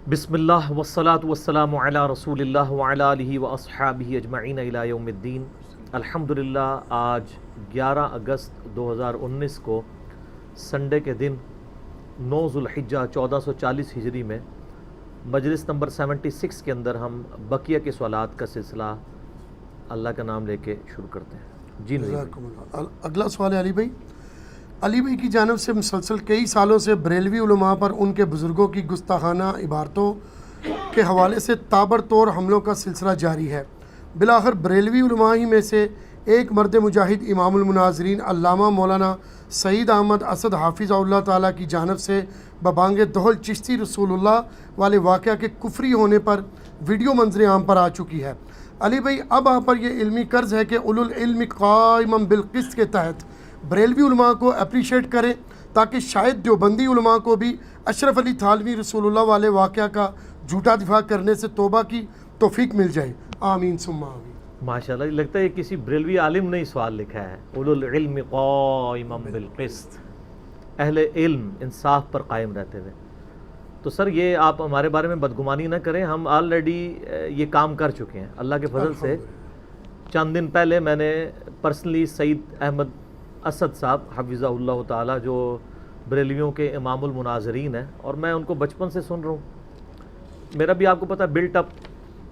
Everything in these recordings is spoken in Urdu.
بسم اللہ والصلاة والسلام علی رسول اللہ وعلی آلہ واصحابہ اجمعین الی یوم الدین۔ الحمدللہ آج 11 اگست 2019 کو سنڈے کے دن 9 ذوالحجہ 1440 ہجری میں مجلس نمبر 76 کے اندر ہم بقیہ کے سوالات کا سلسلہ اللہ کا نام لے کے شروع کرتے ہیں۔ جی جزاکم اللہ۔ اگلا سوال ہے علی بھائی کی جانب سے مسلسل کئی سالوں سے بریلوی علماء پر ان کے بزرگوں کی گستاخانہ عبارتوں کے حوالے سے تابڑتوڑ حملوں کا سلسلہ جاری ہے۔ بالآخر بریلوی علماء ہی میں سے ایک مرد مجاہد امام المناظرین علامہ مولانا سعید احمد اسد حافظ اللہ تعالیٰ کی جانب سے ببانگ دہل چشتی رسول اللہ والے واقعہ کے کفری ہونے پر ویڈیو منظر عام پر آ چکی ہے۔ علی بھائی، اب آپ پر یہ علمی قرض ہے کہ اولو العلم قائما بالقسط کے تحت بریلوی علماء کو اپریشیٹ کریں تاکہ شاید دیوبندی علماء کو بھی اشرف علی تھانوی رسول اللہ والے واقعہ کا جھوٹا دفاع کرنے سے توبہ کی توفیق مل جائے۔ آمین ثم آمین۔ ماشاءاللہ، لگتا ہے کسی بریلوی عالم نے ہی سوال لکھا ہے۔ اولو العلم قائما بالقسط، اہل علم انصاف پر قائم رہتے ہوئے۔ تو سر، یہ آپ ہمارے بارے میں بدگمانی نہ کریں، ہم آلریڈی یہ کام کر چکے ہیں اللہ کے فضل سے۔ چند دن پہلے میں نے پرسنلی سعید احمد اسد صاحب حفظہ اللہ تعالیٰ، جو بریلویوں کے امام المناظرین ہیں، اور میں ان کو بچپن سے سن رہا ہوں، میرا بھی آپ کو پتہ بلٹ اپ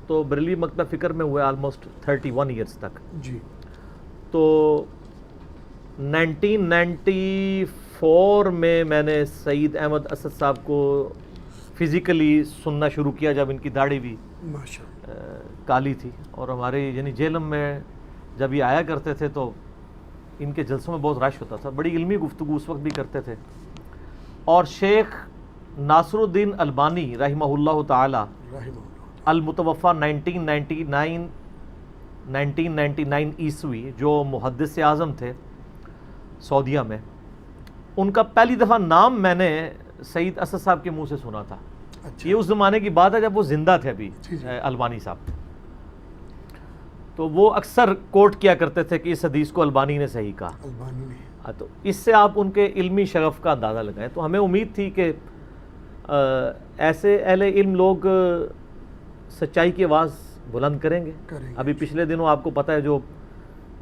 تو بریلوی مکتب فکر میں ہوا ہے آلموسٹ 31 ایئرس تک۔ جی، تو 1994 میں نے سعید احمد اسد صاحب کو فزیکلی سننا شروع کیا، جب ان کی داڑھی بھی کالی تھی، اور ہمارے یعنی جیلم میں جب یہ آیا کرتے تھے تو ان کے جلسوں میں بہت رش ہوتا تھا، بڑی علمی گفتگو اس وقت بھی کرتے تھے۔ اور شیخ ناصر الدین البانی رحمہ اللہ تعالی المتوفہ 1999 عیسوی، جو محدث اعظم تھے سعودیہ میں، ان کا پہلی دفعہ نام میں نے سعید اسد صاحب کے منہ سے سنا تھا۔ یہ اس زمانے کی بات ہے جب وہ زندہ تھے ابھی البانی صاحب۔ تو وہ اکثر کوٹ کیا کرتے تھے کہ اس حدیث کو البانی نے صحیح کہا۔ تو اس سے آپ ان کے علمی شغف کا اندازہ لگائیں۔ تو ہمیں امید تھی کہ ایسے اہل علم لوگ سچائی کی آواز بلند کریں گے۔ ابھی پچھلے دنوں آپ کو پتہ ہے جو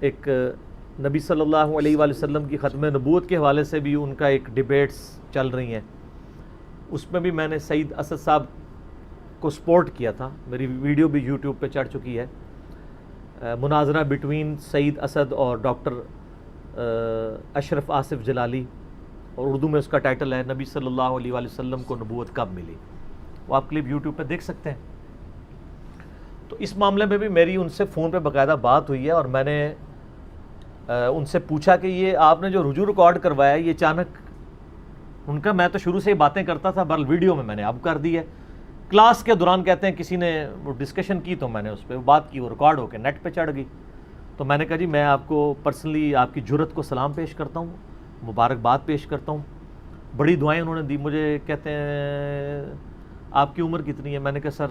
ایک نبی صلی اللہ علیہ وآلہ وسلم کی ختم نبوت کے حوالے سے بھی ان کا ایک ڈیبیٹس چل رہی ہیں، اس میں بھی میں نے سعید اسد صاحب کو سپورٹ کیا تھا۔ میری ویڈیو بھی یوٹیوب پہ چڑھ چکی ہے، مناظرہ بٹوین سعید اسد اور ڈاکٹر اشرف آصف جلالی، اور اردو میں اس کا ٹائٹل ہے نبی صلی اللہ علیہ وآلہ وسلم کو نبوت کب ملی۔ وہ آپ کلپ یوٹیوب پہ دیکھ سکتے ہیں۔ تو اس معاملے میں بھی میری ان سے فون پہ باقاعدہ بات ہوئی ہے، اور میں نے ان سے پوچھا کہ یہ آپ نے جو رجوع ریکارڈ کروایا ہے، یہ اچانک ان کا، میں تو شروع سے ہی باتیں کرتا تھا، بہرحال ویڈیو میں نے اب کر دی ہے۔ کلاس کے دوران کہتے ہیں کسی نے وہ ڈسکشن کی، تو میں نے اس پہ بات کی، وہ ریکارڈ ہو کے نیٹ پہ چڑھ گئی۔ تو میں نے کہا جی، میں آپ کو پرسنلی آپ کی جرت کو سلام پیش کرتا ہوں، مبارکباد پیش کرتا ہوں، بڑی دعائیں انہوں نے دی مجھے۔ کہتے ہیں آپ کی عمر کتنی ہے؟ میں نے کہا سر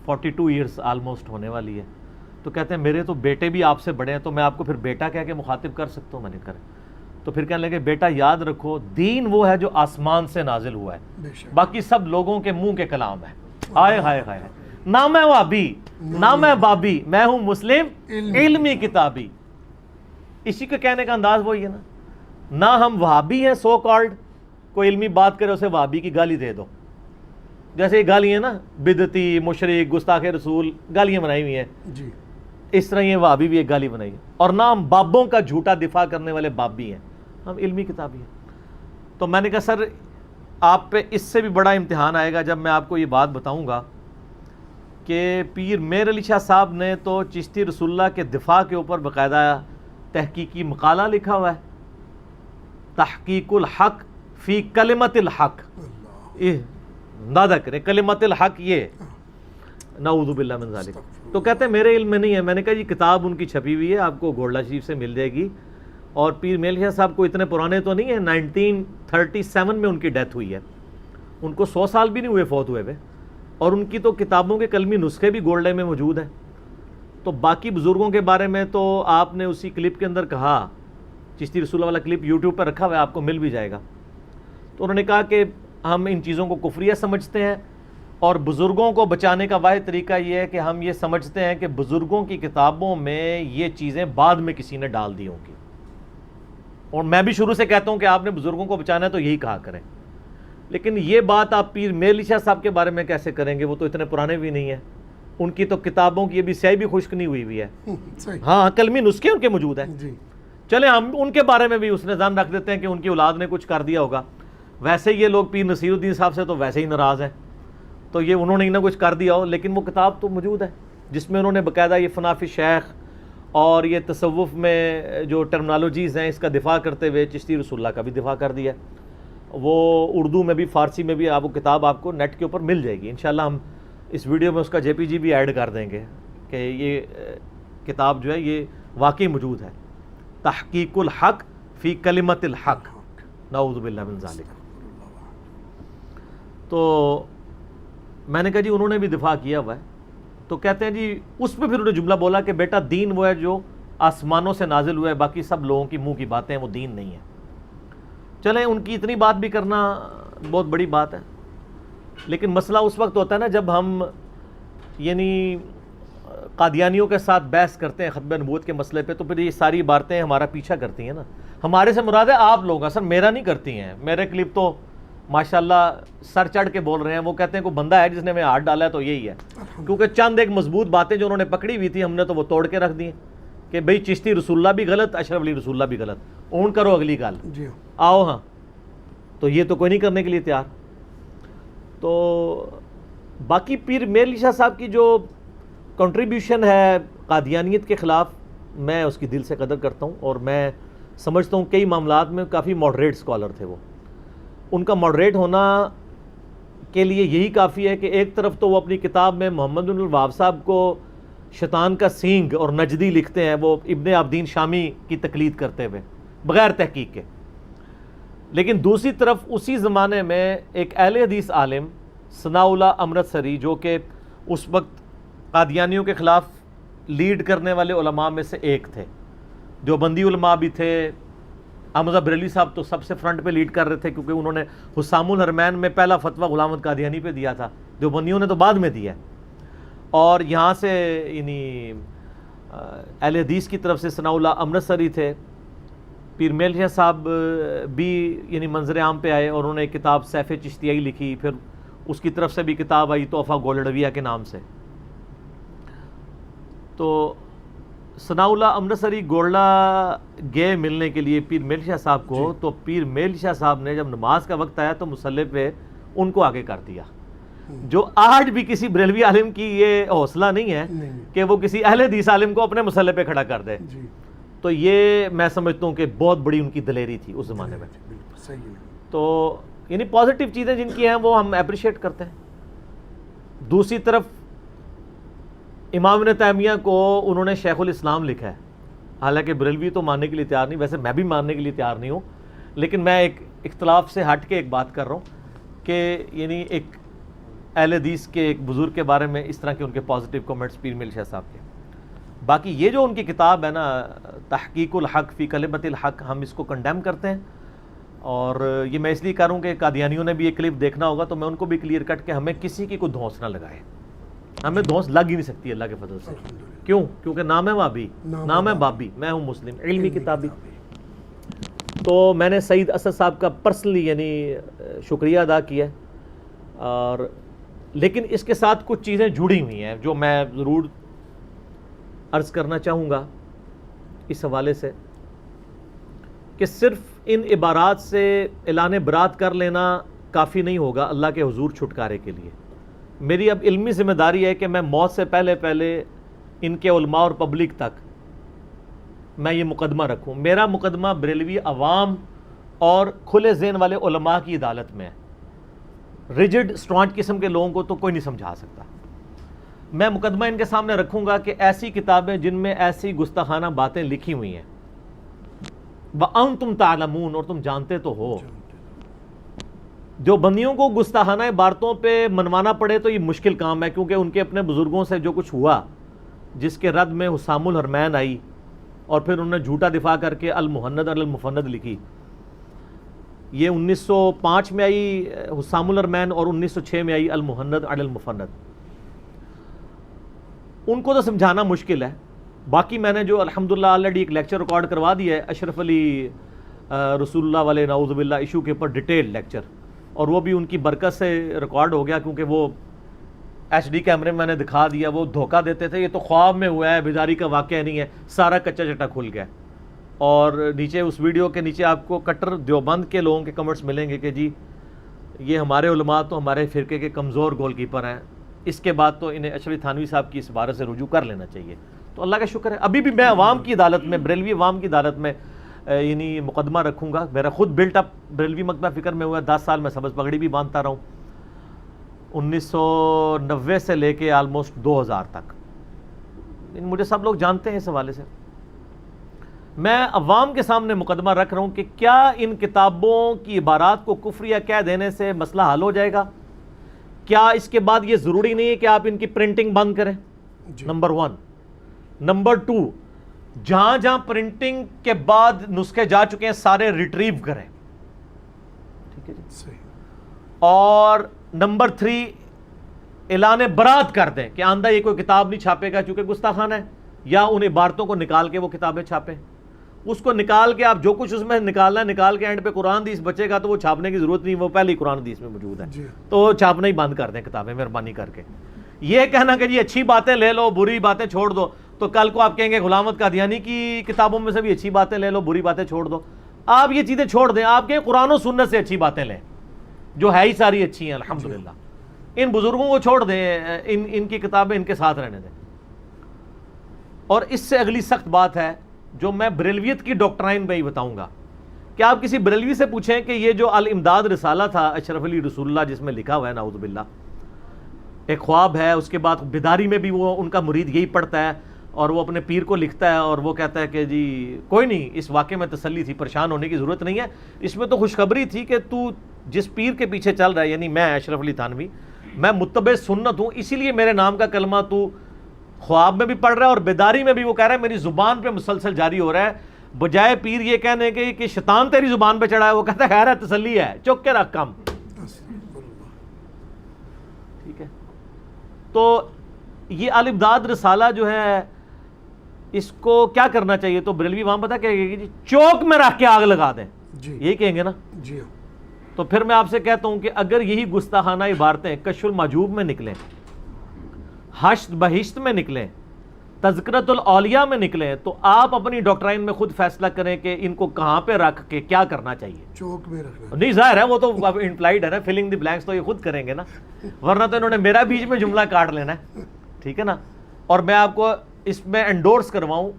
42 ایئرس آلموسٹ ہونے والی ہے۔ تو کہتے ہیں میرے تو بیٹے بھی آپ سے بڑے ہیں، تو میں آپ کو پھر بیٹا کہہ کے مخاطب کر سکتا ہوں؟ میں نے کہا تو پھر کہنے لگے بیٹا یاد رکھو، دین وہ ہے جو آسمان سے نازل ہوا ہے، باقی سب لوگوں کے منہ کے کلام ہے۔ ہائے ہائے ہائے، نہ میں وہابی نہ میں بابی، میں ہوں مسلم علمی کتابی۔ اسی کا کہنے کا انداز وہی ہے نا، نہ ہم وہابی ہیں سو کالڈ، کوئی علمی بات کرے اسے وہابی کی گالی دے دو، جیسے یہ گالی ہیں نا، بدعتی، مشرک، گستاخ رسول، گالیاں بنائی ہوئی ہیں جی، اس طرح یہ وہابی بھی ایک گالی بنائی ہے۔ اور نہ ہم بابوں کا جھوٹا دفاع کرنے والے بابی ہیں، ہم علمی کتابی ہیں۔ تو میں نے کہا سر، آپ پہ اس سے بھی بڑا امتحان آئے گا جب میں آپ کو یہ بات بتاؤں گا کہ پیر میر علی شاہ صاحب نے تو چشتی رسول اللہ کے دفاع کے اوپر باقاعدہ تحقیقی مقالہ لکھا ہوا ہے، تحقیق الحق فی کلمت الحق۔ اندازہ کریں، کلمت الحق یہ، نعوذ باللہ من ذالک۔ تو کہتے ہیں میرے علم میں نہیں ہے۔ میں نے کہا جی کتاب ان کی چھپی ہوئی ہے، آپ کو گولڈا شریف سے مل جائے گی، اور پیر میل شاہ صاحب کو اتنے پرانے تو نہیں ہیں، 1937 میں ان کی ڈیتھ ہوئی ہے، ان کو 100 سال بھی نہیں ہوئے فوت ہوئے ہوئے، اور ان کی تو کتابوں کے کلمی نسخے بھی گولڈے میں موجود ہیں۔ تو باقی بزرگوں کے بارے میں تو آپ نے اسی کلپ کے اندر کہا، چشتی رسول اللہ والا کلپ یوٹیوب پر رکھا ہوا ہے، آپ کو مل بھی جائے گا۔ تو انہوں نے کہا کہ ہم ان چیزوں کو کفریہ سمجھتے ہیں، اور بزرگوں کو بچانے کا واحد طریقہ یہ ہے کہ ہم یہ سمجھتے ہیں کہ بزرگوں کی کتابوں میں یہ چیزیں بعد میں کسی نے ڈال دی ہوں گی، اور میں بھی شروع سے کہتا ہوں کہ آپ نے بزرگوں کو بچانا ہے تو یہی کہا کریں، لیکن یہ بات آپ پیر میر علی شاہ صاحب کے بارے میں کیسے کریں گے؟ وہ تو اتنے پرانے بھی نہیں ہیں، ان کی تو کتابوں کی ابھی سیاہی بھی خشک نہیں ہوئی ہے، ہاں کلمی نسخے ان کے موجود ہیں، چلیں ہم ان کے بارے میں بھی اس نے ظن رکھ دیتے ہیں کہ ان کی اولاد نے کچھ کر دیا ہوگا، ویسے یہ لوگ پیر نصیر الدین صاحب سے تو ویسے ہی ناراض ہیں، تو یہ انہوں نے نہ کچھ کر دیا ہو، لیکن وہ کتاب تو موجود ہے جس میں انہوں نے باقاعدہ یہ فنا فی شیخ اور یہ تصوف میں جو ٹرمنالوجیز ہیں اس کا دفاع کرتے ہوئے چشتی رسول اللہ کا بھی دفاع کر دیا، وہ اردو میں بھی فارسی میں بھی وہ کتاب آپ کو نیٹ کے اوپر مل جائے گی، انشاءاللہ ہم اس ویڈیو میں اس کا JPG بھی ایڈ کر دیں گے کہ یہ کتاب جو ہے یہ واقعی موجود ہے، تحقیق الحق فی کلمت الحق، نعوذ باللہ من ذالک۔ تو میں نے کہا جی انہوں نے بھی دفاع کیا ہوا ہے، تو کہتے ہیں جی اس پہ پھر انہوں نے جملہ بولا کہ بیٹا دین وہ ہے جو آسمانوں سے نازل ہوا ہے، باقی سب لوگوں کی منہ کی باتیں ہیں، وہ دین نہیں ہے۔ چلیں ان کی اتنی بات بھی کرنا بہت بڑی بات ہے، لیکن مسئلہ اس وقت ہوتا ہے نا جب ہم یعنی قادیانیوں کے ساتھ بحث کرتے ہیں ختم نبوت کے مسئلے پہ، تو پھر یہ ساری باتیں ہمارا پیچھا کرتی ہیں نا، ہمارے سے مراد ہے آپ لوگ، سر میرا نہیں کرتی ہیں، میرے کلپ تو ماشاءاللہ سر چڑھ کے بول رہے ہیں، وہ کہتے ہیں کوئی بندہ ہے جس نے ہمیں ہاتھ ڈالا ہے تو یہی ہے، کیونکہ چند ایک مضبوط باتیں جو انہوں نے پکڑی ہوئی تھی ہم نے تو وہ توڑ کے رکھ دی کہ بھئی چشتی رسول اللہ بھی غلط، اشرف علی رسول اللہ بھی غلط، اون کرو اگلی گل، آؤ ہاں، تو یہ تو کوئی نہیں کرنے کے لیے تیار۔ تو باقی پیر میر علی شاہ صاحب کی جو کنٹریبیوشن ہے قادیانیت کے خلاف، میں اس کی دل سے قدر کرتا ہوں، اور میں سمجھتا ہوں کئی معاملات میں کافی ماڈریٹ اسکالر تھے وہ، ان کا ماڈریٹ ہونا کے لیے یہی کافی ہے کہ ایک طرف تو وہ اپنی کتاب میں محمد بن الوہاب صاحب کو شیطان کا سینگ اور نجدی لکھتے ہیں، وہ ابن عابدین شامی کی تقلید کرتے ہوئے بغیر تحقیق کے، لیکن دوسری طرف اسی زمانے میں ایک اہل حدیث عالم ثناء اللہ امرتسری جو کہ اس وقت قادیانیوں کے خلاف لیڈ کرنے والے علماء میں سے ایک تھے، جو بندی علماء بھی تھے، احمد بریلوی صاحب تو سب سے فرنٹ پہ لیڈ کر رہے تھے کیونکہ انہوں نے حسام الحرمین میں پہلا فتویٰ غلام احمد قادیانی پہ دیا تھا، دیوبندیوں نے تو بعد میں دیا، اور یہاں سے یعنی اہل حدیث کی طرف سے ثناء اللہ امرتسری تھے، پیر میر علی شاہ صاحب بھی یعنی منظر عام پہ آئے اور انہوں نے ایک کتاب سیف چشتیائی لکھی، پھر اس کی طرف سے بھی کتاب آئی تحفہ گولڈویہ کے نام سے۔ تو ثناء اللہ امرتسری گولڈا گئے ملنے کے لیے پیر میر علی شاہ صاحب کو، تو پیر میر علی شاہ صاحب نے جب نماز کا وقت آیا تو مصلی پہ ان کو آگے کر دیا، جو آج بھی کسی بریلوی عالم کی یہ حوصلہ نہیں ہے کہ وہ کسی اہل حدیث عالم کو اپنے مصلی پہ کھڑا کر دے، تو یہ میں سمجھتا ہوں کہ بہت بڑی ان کی دلیری تھی اس زمانے میں۔ تو یعنی پازیٹیو چیزیں جن کی ہیں وہ ہم اپریشیٹ کرتے ہیں۔ دوسری طرف امام ابن تیمیہ کو انہوں نے شیخ الاسلام لکھا ہے، حالانکہ بریلوی تو ماننے کے لیے تیار نہیں، ویسے میں بھی ماننے کے لیے تیار نہیں ہوں، لیکن میں ایک اختلاف سے ہٹ کے ایک بات کر رہا ہوں کہ یعنی ایک اہل حدیث کے ایک بزرگ کے بارے میں اس طرح کے ان کے پازیٹیو کمنٹس پیر میر علی شاہ صاحب کے۔ باقی یہ جو ان کی کتاب ہے نا تحقیق الحق فی کلمت الحق، ہم اس کو کنڈیم کرتے ہیں، اور یہ میں اس لیے کہہ رہا ہوں کہ قادیانیوں نے بھی یہ کلپ دیکھنا ہوگا تو میں ان کو بھی کلیئر کٹ کہ ہمیں کسی کی کوئی دھونس نہ لگائے، ہمیں دھونس لگ ہی نہیں سکتی اللہ کے فضل سے، کیوں؟ کیونکہ نام ہے وابی، نام ہے بابی، میں ہوں مسلم علمی کتابی۔ تو میں نے سعید اسد صاحب کا پرسنلی یعنی شکریہ ادا کیا ہے، اور لیکن اس کے ساتھ کچھ چیزیں جڑی ہوئی ہیں جو میں ضرور عرض کرنا چاہوں گا اس حوالے سے، کہ صرف ان عبارات سے اعلان برات کر لینا کافی نہیں ہوگا اللہ کے حضور چھٹکارے کے لیے۔ میری اب علمی ذمہ داری ہے کہ میں موت سے پہلے پہلے ان کے علماء اور پبلک تک میں یہ مقدمہ رکھوں۔ میرا مقدمہ بریلوی عوام اور کھلے ذہن والے علماء کی عدالت میں ہے، ریجڈ اسٹرانٹ قسم کے لوگوں کو تو کوئی نہیں سمجھا سکتا۔ میں مقدمہ ان کے سامنے رکھوں گا کہ ایسی کتابیں جن میں ایسی گستاخانہ باتیں لکھی ہوئی ہیں، وَأَنْتُمْ تَعْلَمُونَ، اور تم جانتے تو ہو، جو بندیوں کو گستاخانہ عبارتوں پہ منوانا پڑے تو یہ مشکل کام ہے، کیونکہ ان کے اپنے بزرگوں سے جو کچھ ہوا، جس کے رد میں حسام الحرمین آئی، اور پھر انہوں نے جھوٹا دفاع کر کے المہند المفند لکھی، یہ 1905 میں آئی حسام الرمین اور 1906 میں آئی المہند علی المفند. ان کو تو سمجھانا مشکل ہے. باقی میں نے جو الحمدللہ آلریڈی ایک لیکچر ریکارڈ کروا دیا ہے اشرف علی رسول اللہ والے نعوذ باللہ ایشو کے اوپر ڈیٹیل لیکچر, اور وہ بھی ان کی برکت سے ریکارڈ ہو گیا, کیونکہ وہ ایچ ڈی کیمرے میں نے دکھا دیا. وہ دھوکہ دیتے تھے یہ تو خواب میں ہوا ہے, بیداری کا واقعہ نہیں ہے, سارا کچا چٹا کھل گیا. اور نیچے اس ویڈیو کے نیچے آپ کو کٹر دیوبند کے لوگوں کے کمنٹس ملیں گے کہ جی یہ ہمارے علماء تو ہمارے فرقے کے کمزور گول کیپر ہیں, اس کے بعد تو انہیں اشرف تھانوی صاحب کی اس بارے سے رجوع کر لینا چاہیے. تو اللہ کا شکر ہے ابھی بھی میں عوام کی عدالت میں, بریلوی عوام کی عدالت میں یعنی مقدمہ رکھوں گا. میرا خود بلٹ اپ بریلوی مکتبہ فکر میں ہوا ہے. 10 سال میں سبز پگڑی بھی باندھتا رہا ہوں, 1990 سے لے کے آلموسٹ 2000 تک. مجھے سب لوگ جانتے ہیں اس حوالے سے. میں عوام کے سامنے مقدمہ رکھ رہا ہوں کہ کیا ان کتابوں کی عبارات کو کفریہ کہہ دینے سے مسئلہ حل ہو جائے گا؟ کیا اس کے بعد یہ ضروری نہیں ہے کہ آپ ان کی پرنٹنگ بند کریں؟ نمبر 1. نمبر 2, جہاں جہاں پرنٹنگ کے بعد نسخے جا چکے ہیں سارے ریٹریو کریں. ٹھیک ہے جی. اور نمبر 3, اعلان برات کر دیں کہ آندہ یہ کوئی کتاب نہیں چھاپے گا چونکہ گستاخانہ ہے, یا ان عبارتوں کو نکال کے وہ کتابیں چھاپیں. اس کو نکال کے آپ جو کچھ اس میں نکالنا ہے نکال کے اینڈ پہ قرآن حدیث بچے گا تو وہ چھاپنے کی ضرورت نہیں, وہ پہلے ہی قرآن حدیث میں موجود ہے. تو چھاپنا ہی بند کر دیں کتابیں مہربانی کر کے. یہ کہنا کہ جی اچھی باتیں لے لو بری باتیں چھوڑ دو, تو کل کو آپ کہیں گے غلام احمد قادیانی کی کتابوں میں سے بھی اچھی باتیں لے لو بری باتیں چھوڑ دو. آپ یہ چیزیں چھوڑ دیں, آپ کہیں قرآن و سنت سے اچھی باتیں لیں جو ہے ہی ساری اچھی ہیں الحمدللہ. ان بزرگوں کو چھوڑ دیں, ان کی کتابیں ان کے ساتھ رہنے دیں. اور اس سے اگلی سخت بات ہے جو میں بریلویت کی ڈاکٹرائن میں ہی بتاؤں گا کہ آپ کسی بریلوی سے پوچھیں کہ یہ جو الامداد رسالہ تھا اشرف علی رسول اللہ جس میں لکھا ہوا ہے نعوذ باللہ ایک خواب ہے, اس کے بعد بیداری میں بھی وہ ان کا مرید یہی پڑھتا ہے اور وہ اپنے پیر کو لکھتا ہے اور وہ کہتا ہے کہ جی کوئی نہیں, اس واقعے میں تسلی تھی, پریشان ہونے کی ضرورت نہیں ہے, اس میں تو خوشخبری تھی کہ تو جس پیر کے پیچھے چل رہا ہے, یعنی میں اشرف علی تھانوی, میں متبع سنت ہوں, اسی لیے میرے نام کا کلمہ تو خواب میں بھی پڑھ رہا ہے اور بیداری میں بھی وہ کہہ رہا ہے میری زبان پہ مسلسل جاری ہو رہا ہے, بجائے پیر یہ کہنے کے کہ شیطان تیری زبان پہ چڑھا ہے وہ کہتا ہے خیر ہے تسلی ہے, چک کے رکھ کم. ٹھیک ہے. تو یہ الامداد رسالہ جو ہے اس کو کیا کرنا چاہیے؟ تو بریلوی وہاں پتہ کہے گی جی چوک میں رکھ کے آگ لگا دیں, یہی کہیں گے نا جی. تو پھر میں آپ سے کہتا ہوں کہ اگر یہی گستاخانہ عبارتیں کشف المحجوب میں نکلیں, حشت بہشت میں نکلیں, تذکرۃ الاولیاء میں نکلیں, تو آپ اپنی ڈاکٹرائن میں خود فیصلہ کریں کہ ان کو کہاں پہ رکھ کے کیا کرنا چاہیے. چوک میں رکھنا نہیں, ظاہر ہے وہ تو امپلائڈ ہے نا, فلنگ دی بلینکس تو یہ خود کریں گے نا, ورنہ تو انہوں نے میرا بیچ میں جملہ کاٹ لینا ہے. ٹھیک ہے نا. اور میں آپ کو اس میں انڈورس کرواؤں,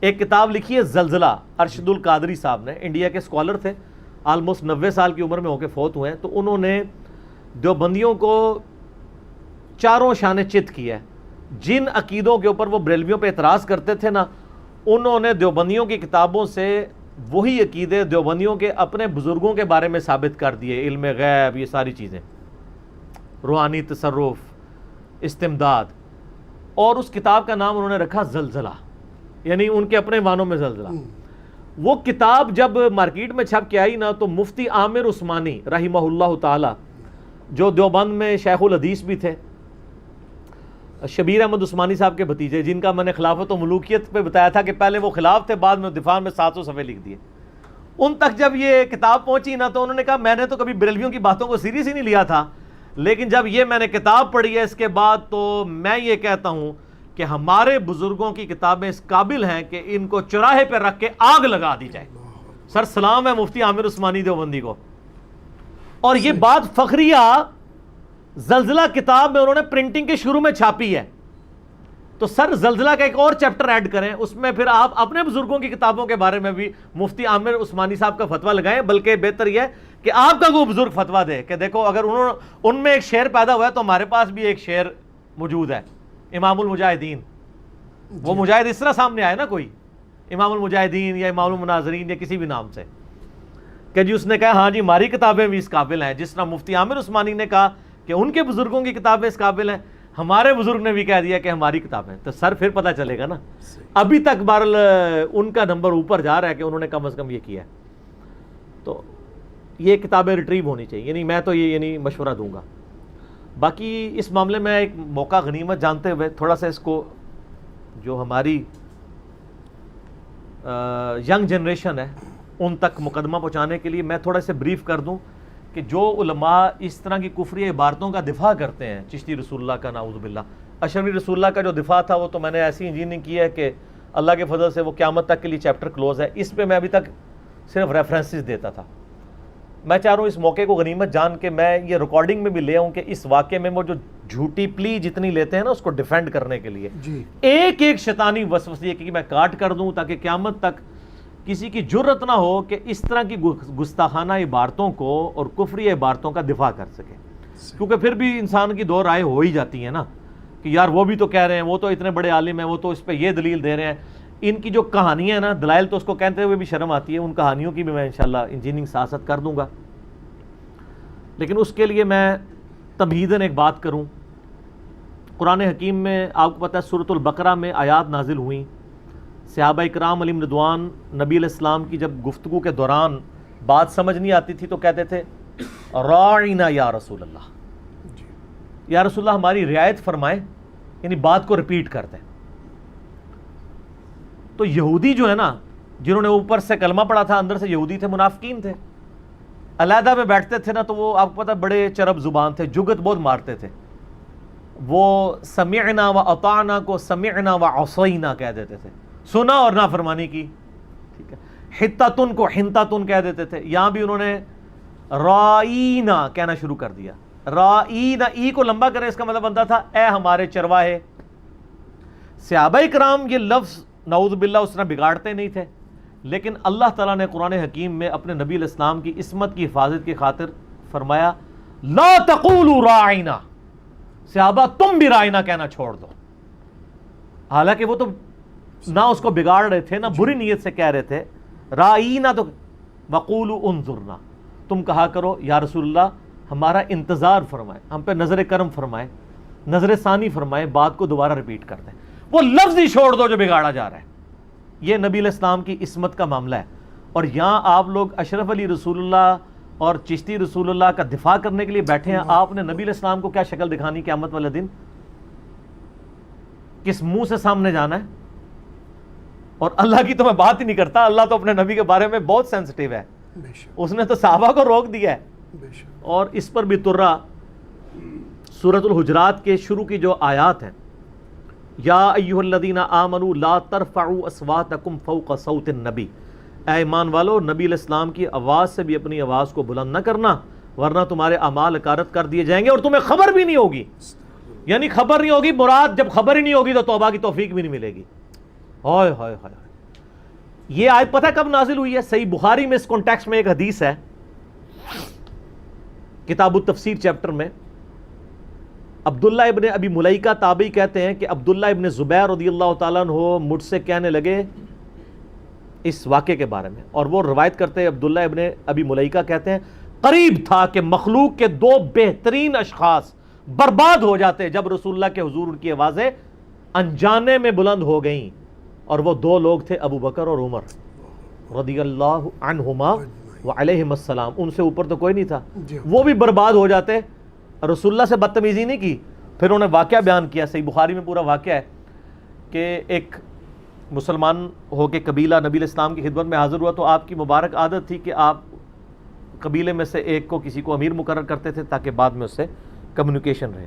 ایک کتاب لکھی ہے زلزلہ, ارشد القادری صاحب نے, انڈیا کے اسکالر تھے, آلموسٹ 90 سال کی عمر میں ہو کے فوت ہوئے ہیں. تو انہوں نے دیوبندیوں کو چاروں شانے چت کیا ہے. جن عقیدوں کے اوپر وہ بریلویوں پہ اعتراض کرتے تھے نا, انہوں نے دیوبندیوں کی کتابوں سے وہی عقیدے دیوبندیوں کے اپنے بزرگوں کے بارے میں ثابت کر دیے, علم غیب, یہ ساری چیزیں, روحانی تصرف, استمداد. اور اس کتاب کا نام انہوں نے رکھا زلزلہ, یعنی ان کے اپنے معنوں میں زلزلہ. وہ کتاب جب مارکیٹ میں چھپ کے آئی نا تو مفتی عامر عثمانی رحمہ اللہ تعالی, جو دیوبند میں شیخ الحدیث بھی تھے, شبیر احمد عثمانی صاحب کے بھتیجے, جن کا میں نے خلافت و ملوکیت پہ بتایا تھا کہ پہلے وہ خلاف تھے, بعد میں دفاع میں 700 صفحے لکھ دیے, ان تک جب یہ کتاب پہنچی نا تو انہوں نے کہا میں نے تو کبھی بریلویوں کی باتوں کو سیریس ہی نہیں لیا تھا, لیکن جب یہ میں نے کتاب پڑھی ہے اس کے بعد تو میں یہ کہتا ہوں کہ ہمارے بزرگوں کی کتابیں اس قابل ہیں کہ ان کو چوراہے پہ رکھ کے آگ لگا دی جائے. سر سلام ہے مفتی عامر عثمانی دیوبندی کو. اور یہ بات فخریہ زلزلہ کتاب میں انہوں نے پرنٹنگ کے شروع میں چھاپی ہے. تو سر زلزلہ کا ایک اور چیپٹر ایڈ کریں, اس میں پھر آپ اپنے بزرگوں کی کتابوں کے بارے میں بھی مفتی عامر عثمانی صاحب کا فتویٰ لگائیں, بلکہ بہتر یہ ہے کہ آپ کا کوئی بزرگ فتویٰ دے کہ دیکھو اگر ان میں ایک شعر پیدا ہوا ہے تو ہمارے پاس بھی ایک شعر موجود ہے, امام المجاہدین. وہ مجاہد اس طرح سامنے آئے نا کوئی, امام المجاہدین یا امام المناظرین یا کسی بھی نام سے, کہ جی اس نے کہا ہاں جی ہماری کتابیں بھی اس قابل ہیں, جس طرح مفتی عامر عثمانی نے کہا کہ ان کے بزرگوں کی کتابیں اس قابل ہیں, ہمارے بزرگ نے بھی کہہ دیا کہ ہماری کتابیں. تو سر پھر پتہ چلے گا نا. ابھی تک بہرحال ان کا نمبر اوپر جا رہا ہے کہ انہوں نے کم از کم یہ کیا ہے. تو یہ کتابیں ریٹریو ہونی چاہیے، یعنی میں تو یہ مشورہ دوں گا. باقی اس معاملے میں ایک موقع غنیمت جانتے ہوئے تھوڑا سا اس کو جو ہماری ینگ جنریشن ہے ان تک مقدمہ پہنچانے کے لیے میں تھوڑا سے بریف کر دوں کہ جو علماء اس طرح کی کفری عبارتوں کا دفاع کرتے ہیں، چشتی رسول اللہ کا نعوذ باللہ، اشرفی رسول اللہ کا جو دفاع تھا وہ تو میں نے ایسی انجینئرنگ کی ہے کہ اللہ کے فضل سے وہ قیامت تک کے لیے چیپٹر کلوز ہے. اس پہ میں ابھی تک صرف ریفرنسز دیتا تھا. میں چاہ رہا ہوں اس موقع کو غنیمت جان کے میں یہ ریکارڈنگ میں بھی لے آؤں کہ اس واقعے میں وہ جو جھوٹی پلی جتنی لیتے ہیں نا اس کو ڈیفینڈ کرنے کے لیے ایک ایک شیطانی وسوسے کہ میں کاٹ کر دوں تاکہ قیامت تک کسی کی جرت نہ ہو کہ اس طرح کی گستاخانہ عبارتوں کو اور کفری عبارتوں کا دفاع کر سکے. کیونکہ پھر بھی انسان کی دو رائے ہو ہی جاتی ہیں نا کہ یار وہ بھی تو کہہ رہے ہیں، وہ تو اتنے بڑے عالم ہیں، وہ تو اس پہ یہ دلیل دے رہے ہیں. ان کی جو کہانیاں ہیں نا، دلائل تو اس کو کہتے ہوئے بھی شرم آتی ہے، ان کہانیوں کی بھی میں انشاءاللہ انجینئرنگ سیاست کر دوں گا. لیکن اس کے لیے میں تمہیداً ایک بات کروں. قرآن حکیم میں آپ کو پتہ ہے سورۃ البقرہ میں آیات نازل ہوئیں. صحابہ اکرام علیہم رضوان نبی علیہ السلام کی جب گفتگو کے دوران بات سمجھ نہیں آتی تھی تو کہتے تھے راعینا یا رسول اللہ، یا رسول اللہ ہماری رعایت فرمائیں، یعنی بات کو ریپیٹ کر دیں. تو یہودی جو ہے نا، جنہوں نے اوپر سے کلمہ پڑھا تھا اندر سے یہودی تھے، منافقین تھے، علیحدہ میں بیٹھتے تھے نا تو وہ آپ کو پتہ بڑے چرب زبان تھے، جگت بہت مارتے تھے. وہ سمعنا و اطعنا کو سمعنا و عصینا کہہ دیتے تھے، سنا اور نافرمانی کی. ٹھیک ہے، حتتن کو حنتتن کہہ دیتے تھے. یہاں بھی انہوں نے رائینا کہنا شروع کر دیا. رائینا ای کو لمبا کرے اس کا مطلب بنتا تھا اے ہمارے چرواہے. صحابہ کرام یہ لفظ نعوذ باللہ اس طرح بگاڑتے نہیں تھے، لیکن اللہ تعالیٰ نے قرآن حکیم میں اپنے نبی علیہ السلام کی عصمت کی حفاظت کی خاطر فرمایا لا تقولوا راعینا، صحابہ تم بھی رائنا کہنا چھوڑ دو. حالانکہ وہ تو نہ اس کو بگاڑ رہے تھے نہ بری نیت سے کہہ رہے تھے. رائینا تو وقولوا انظرنا، تم کہا کرو یا رسول اللہ ہمارا انتظار فرمائے، ہم پہ نظر کرم فرمائے، نظر ثانی فرمائے، بات کو دوبارہ ریپیٹ کر دیں. وہ لفظ ہی چھوڑ دو جو بگاڑا جا رہا ہے. یہ نبی علیہ السلام کی عصمت کا معاملہ ہے. اور یہاں آپ لوگ اشرف علی رسول اللہ اور چشتی رسول اللہ کا دفاع کرنے کے لیے بیٹھے ہیں. آپ نے نبی علیہ السلام کو کیا شکل دکھانی قیامت والے دن؟ کس منہ سے سامنے جانا ہے؟ اور اللہ کی تو میں بات ہی نہیں کرتا، اللہ تو اپنے نبی کے بارے میں بہت سینسٹیو ہے. اس نے تو صحابہ کو روک دیا ہے. اور اس پر بھی ترا سورۃ الحجرات کے شروع کی جو آیات ہیں، یا ایھا الذین آمنوا لا ترفعوا اصواتکم فوق صوت النبی، اے ایمان والو نبی علیہ السلام کی آواز سے بھی اپنی آواز کو بلند نہ کرنا ورنہ تمہارے اعمال اکارت کر دیے جائیں گے اور تمہیں خبر بھی نہیں ہوگی. یعنی خبر نہیں ہوگی، مراد جب خبر ہی نہیں ہوگی تو توبہ کی توفیق بھی نہیں ملے گی. ہائے ہائے ہائے. یہ آیت پتہ کب نازل ہوئی ہے؟ صحیح بخاری میں اس کانٹیکسٹ میں ایک حدیث ہے، کتاب التفسیر چیپٹر میں. عبداللہ ابن ابی ملیکہ تابعی کہتے ہیں کہ عبداللہ ابن زبیر رضی اللہ تعالیٰ عنہ مجھ سے کہنے لگے اس واقعے کے بارے میں، اور وہ روایت کرتے ہیں عبداللہ ابن ابی ملیکہ کہتے ہیں قریب تھا کہ مخلوق کے دو بہترین اشخاص برباد ہو جاتے جب رسول اللہ کے حضور ان کی آوازیں انجانے میں بلند ہو گئیں، اور وہ دو لوگ تھے ابو بکر اور عمر رضی اللہ عنہما وعلیہم السلام. ان سے اوپر تو کوئی نہیں تھا. وہ بھی برباد ہو جاتے. رسول اللہ سے بدتمیزی نہیں کی. پھر انہوں نے واقعہ بیان کیا، صحیح بخاری میں پورا واقعہ ہے کہ ایک مسلمان ہو کے قبیلہ نبی علیہ السلام کی خدمت میں حاضر ہوا تو آپ کی مبارک عادت تھی کہ آپ قبیلے میں سے ایک کو کسی کو امیر مقرر کرتے تھے تاکہ بعد میں اس سے کمیونیکیشن رہے.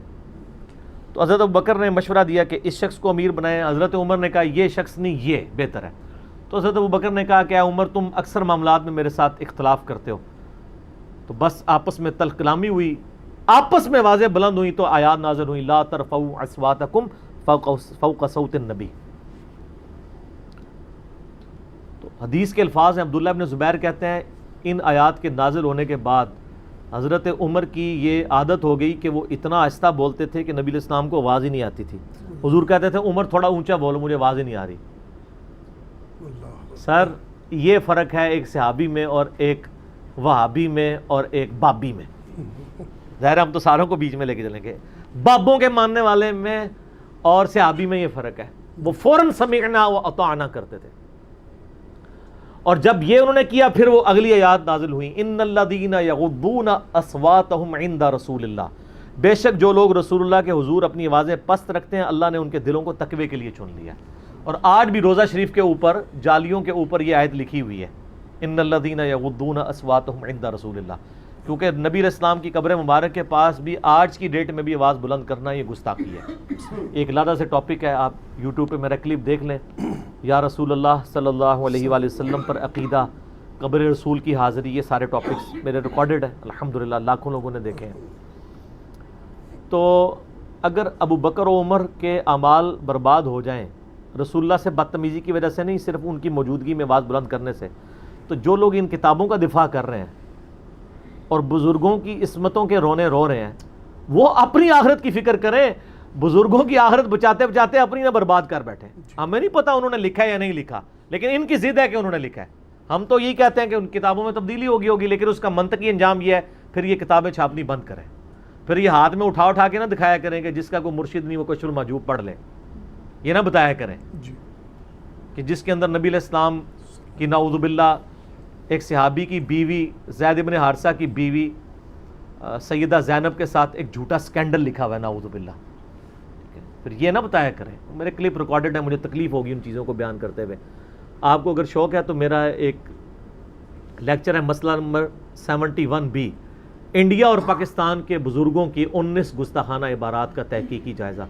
تو حضرت ابو بکر نے مشورہ دیا کہ اس شخص کو امیر بنائیں. حضرت عمر نے کہا یہ شخص نہیں، یہ بہتر ہے. تو حضرت ابو بکر نے کہا کہ اے عمر تم اکثر معاملات میں میرے ساتھ اختلاف کرتے ہو. تو بس آپس میں تلخ کلامی ہوئی، آپس میں آوازیں بلند ہوئی تو آیات نازل ہوئی لا ترفعوا اصواتکم فوق صوت النبی. تو حدیث کے الفاظ ہیں، عبداللہ ابن زبیر کہتے ہیں ان آیات کے نازل ہونے کے بعد حضرت عمر کی یہ عادت ہو گئی کہ وہ اتنا آہستہ بولتے تھے کہ نبی علیہ السلام کو آواز ہی نہیں آتی تھی. حضور کہتے تھے عمر تھوڑا اونچا بولو مجھے آواز ہی نہیں آ رہی. سر یہ فرق ہے ایک صحابی میں اور ایک وہابی میں اور ایک بابی میں. ظاہر ہم تو ساروں کو بیچ میں لے کے چلیں گے. بابوں کے ماننے والے میں اور صحابی میں یہ فرق ہے. وہ فوراً سمعنا و اطعنا کرتے تھے. اور جب یہ انہوں نے کیا پھر وہ اگلی آیات نازل ہوئی ان الذین یغضون اصواتهم عند رسول اللہ، بے شک جو لوگ رسول اللہ کے حضور اپنی آوازیں پست رکھتے ہیں اللہ نے ان کے دلوں کو تقوی کے لیے چن لیا. اور آج بھی روزہ شریف کے اوپر جالیوں کے اوپر یہ آیت لکھی ہوئی ہے ان الذین یغضون اصواتهم عند رسول اللہ، کیونکہ نبی علیہ السلام کی قبر مبارک کے پاس بھی آج کی ڈیٹ میں بھی آواز بلند کرنا یہ گستاخی ہے. ایک علیحدہ سے ٹاپک ہے، آپ یوٹیوب پہ میرا کلپ دیکھ لیں، یا رسول اللہ صلی اللہ علیہ وآلہ وسلم پر عقیدہ، قبر رسول کی حاضری، یہ سارے ٹاپکس میرے ریکارڈڈ ہیں الحمدللہ، لاکھوں لوگوں نے دیکھے ہیں. تو اگر ابو بکر و عمر کے اعمال برباد ہو جائیں رسول اللہ سے بدتمیزی کی وجہ سے نہیں، صرف ان کی موجودگی میں آواز بلند کرنے سے، تو جو لوگ ان کتابوں کا دفاع کر رہے ہیں اور بزرگوں کی عصمتوں کے رونے رو رہے ہیں، وہ اپنی آخرت کی فکر کریں. بزرگوں کی آخرت بچاتے بچاتے اپنی نہ برباد کر بیٹھے. ہمیں نہیں پتا انہوں نے لکھا ہے یا نہیں لکھا، لیکن ان کی ضد ہے کہ انہوں نے لکھا ہے. ہم تو یہی کہتے ہیں کہ ان کتابوں میں تبدیلی ہوگی، لیکن اس کا منطقی انجام یہ ہے پھر یہ کتابیں چھاپنی بند کریں، پھر یہ ہاتھ میں اٹھا کے نہ دکھایا کریں کہ جس کا کوئی مرشد نہیں وہ کشف المحجوب پڑھ لے. یہ نہ بتایا کریں کہ جس کے اندر نبی علیہ السلام کی نعوذ باللہ ایک صحابی کی بیوی زید بن حارثہ کی بیوی سیدہ زینب کے ساتھ ایک جھوٹا سکینڈل لکھا ہوا ہے نعوذ باللہ. پھر یہ نہ بتایا کریں. میرے کلپ ریکارڈڈ ہے، مجھے تکلیف ہوگی ان چیزوں کو بیان کرتے ہوئے. آپ کو اگر شوق ہے تو میرا ایک لیکچر ہے مسئلہ نمبر 71B، انڈیا اور پاکستان کے بزرگوں کی 19 گستاخانہ عبارات کا تحقیقی جائزہ،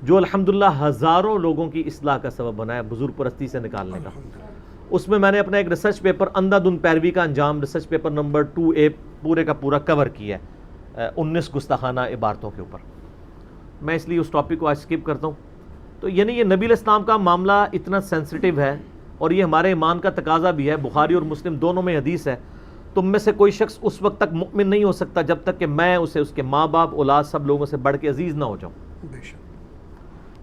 جو الحمدللہ ہزاروں لوگوں کی اصلاح کا سبب بنا ہے بزرگ پرستی سے نکالنے کا. اس میں نے اپنا ایک ریسرچ پیپر اندھا دھند پیروی کا انجام، ریسرچ پیپر نمبر 2A پورے کا پورا کور کیا ہے 19 گستاخانہ عبارتوں کے اوپر. میں اس لیے اس ٹاپک کو آج سکپ کرتا ہوں. تو یعنی یہ نبی علیہ السلام کا معاملہ اتنا سینسٹیو ہے اور یہ ہمارے ایمان کا تقاضا بھی ہے. بخاری اور مسلم دونوں میں حدیث ہے، تم میں سے کوئی شخص اس وقت تک مؤمن نہیں ہو سکتا جب تک کہ میں اسے اس کے ماں باپ اولاد سب لوگوں سے بڑھ کے عزیز نہ ہو جاؤں.